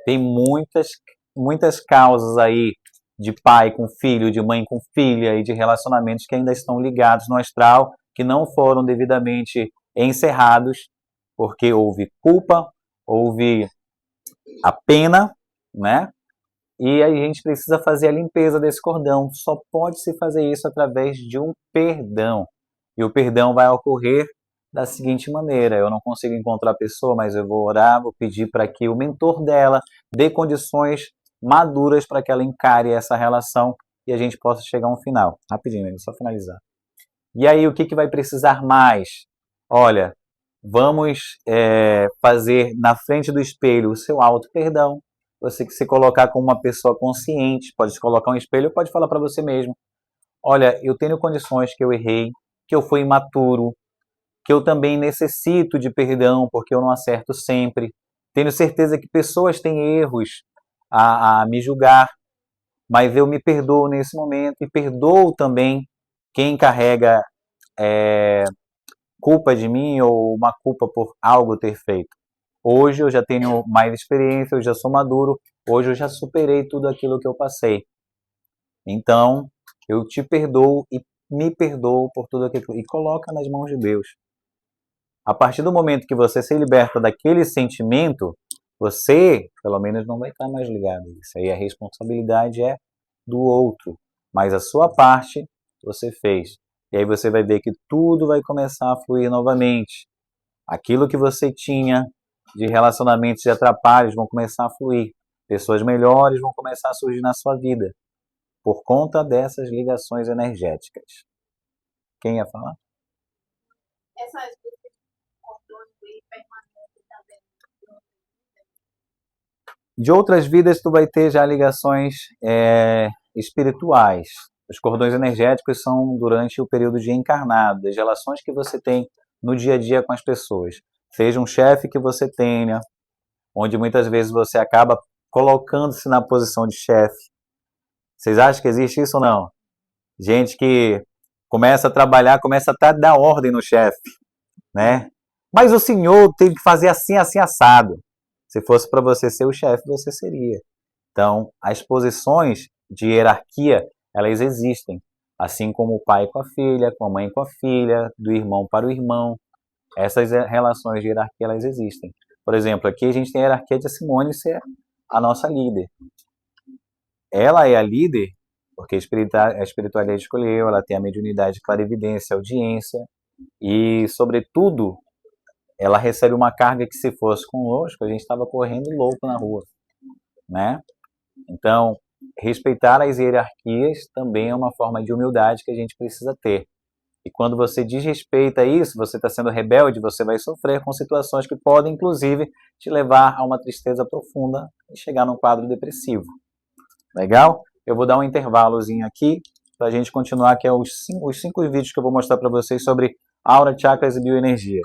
Tem muitas causas aí de pai com filho, de mãe com filha e de relacionamentos que ainda estão ligados no astral, que não foram devidamente encerrados, porque houve culpa, houve a pena, né? E a gente precisa fazer a limpeza desse cordão. Só pode se fazer isso através de um perdão. E o perdão vai ocorrer da seguinte maneira: eu não consigo encontrar a pessoa, mas eu vou orar, vou pedir para que o mentor dela dê condições maduras para que ela encare essa relação e a gente possa chegar a um final. Rapidinho, só finalizar. E aí, o que vai precisar mais? Olha, vamos fazer na frente do espelho o seu auto-perdão. Você que se colocar como uma pessoa consciente, pode se colocar um espelho, pode falar para você mesmo: olha, eu tenho condições que eu errei, que eu fui imaturo, que eu também necessito de perdão porque eu não acerto sempre. Tenho certeza que pessoas têm erros a me julgar, mas eu me perdoo nesse momento e perdoo também quem carrega culpa de mim ou uma culpa por algo ter feito. Hoje eu já tenho mais experiência, eu já sou maduro, hoje eu já superei tudo aquilo que eu passei. Então, eu te perdoo e me perdoo por tudo aquilo e coloca nas mãos de Deus. A partir do momento que você se liberta daquele sentimento, você, pelo menos, não vai estar mais ligado a isso. Aí a responsabilidade é do outro, mas a sua parte você fez. E aí você vai ver que tudo vai começar a fluir novamente. Aquilo que você tinha de relacionamentos e atrapalhos vão começar a fluir. Pessoas melhores vão começar a surgir na sua vida por conta dessas ligações energéticas. Quem ia falar? Essas cordões aí permanecem também. De outras vidas, tu vai ter já ligações espirituais. Os cordões energéticos são durante o período de encarnado, das relações que você tem no dia a dia com as pessoas. Seja um chefe que você tenha, onde muitas vezes você acaba colocando-se na posição de chefe. Vocês acham que existe isso ou não? Gente que começa a trabalhar, começa até a dar ordem no chefe, né? Mas o senhor tem que fazer assim, assim, assado. Se fosse para você ser o chefe, você seria. Então, as posições de hierarquia, elas existem. Assim como o pai com a filha, com a mãe com a filha, do irmão para o irmão. Essas relações de hierarquia, elas existem. Por exemplo, aqui a gente tem a hierarquia de Simone ser a nossa líder. Ela é a líder porque a espiritualidade escolheu, ela tem a mediunidade, clarividência, audiência e, sobretudo, ela recebe uma carga que, se fosse conosco, a gente estava correndo louco na rua, né? Então, respeitar as hierarquias também é uma forma de humildade que a gente precisa ter. E quando você desrespeita isso, você está sendo rebelde, você vai sofrer com situações que podem, inclusive, te levar a uma tristeza profunda e chegar num quadro depressivo. Legal? Eu vou dar um intervalozinho aqui para a gente continuar, que é os 5 vídeos que eu vou mostrar para vocês sobre aura, chakras e bioenergia.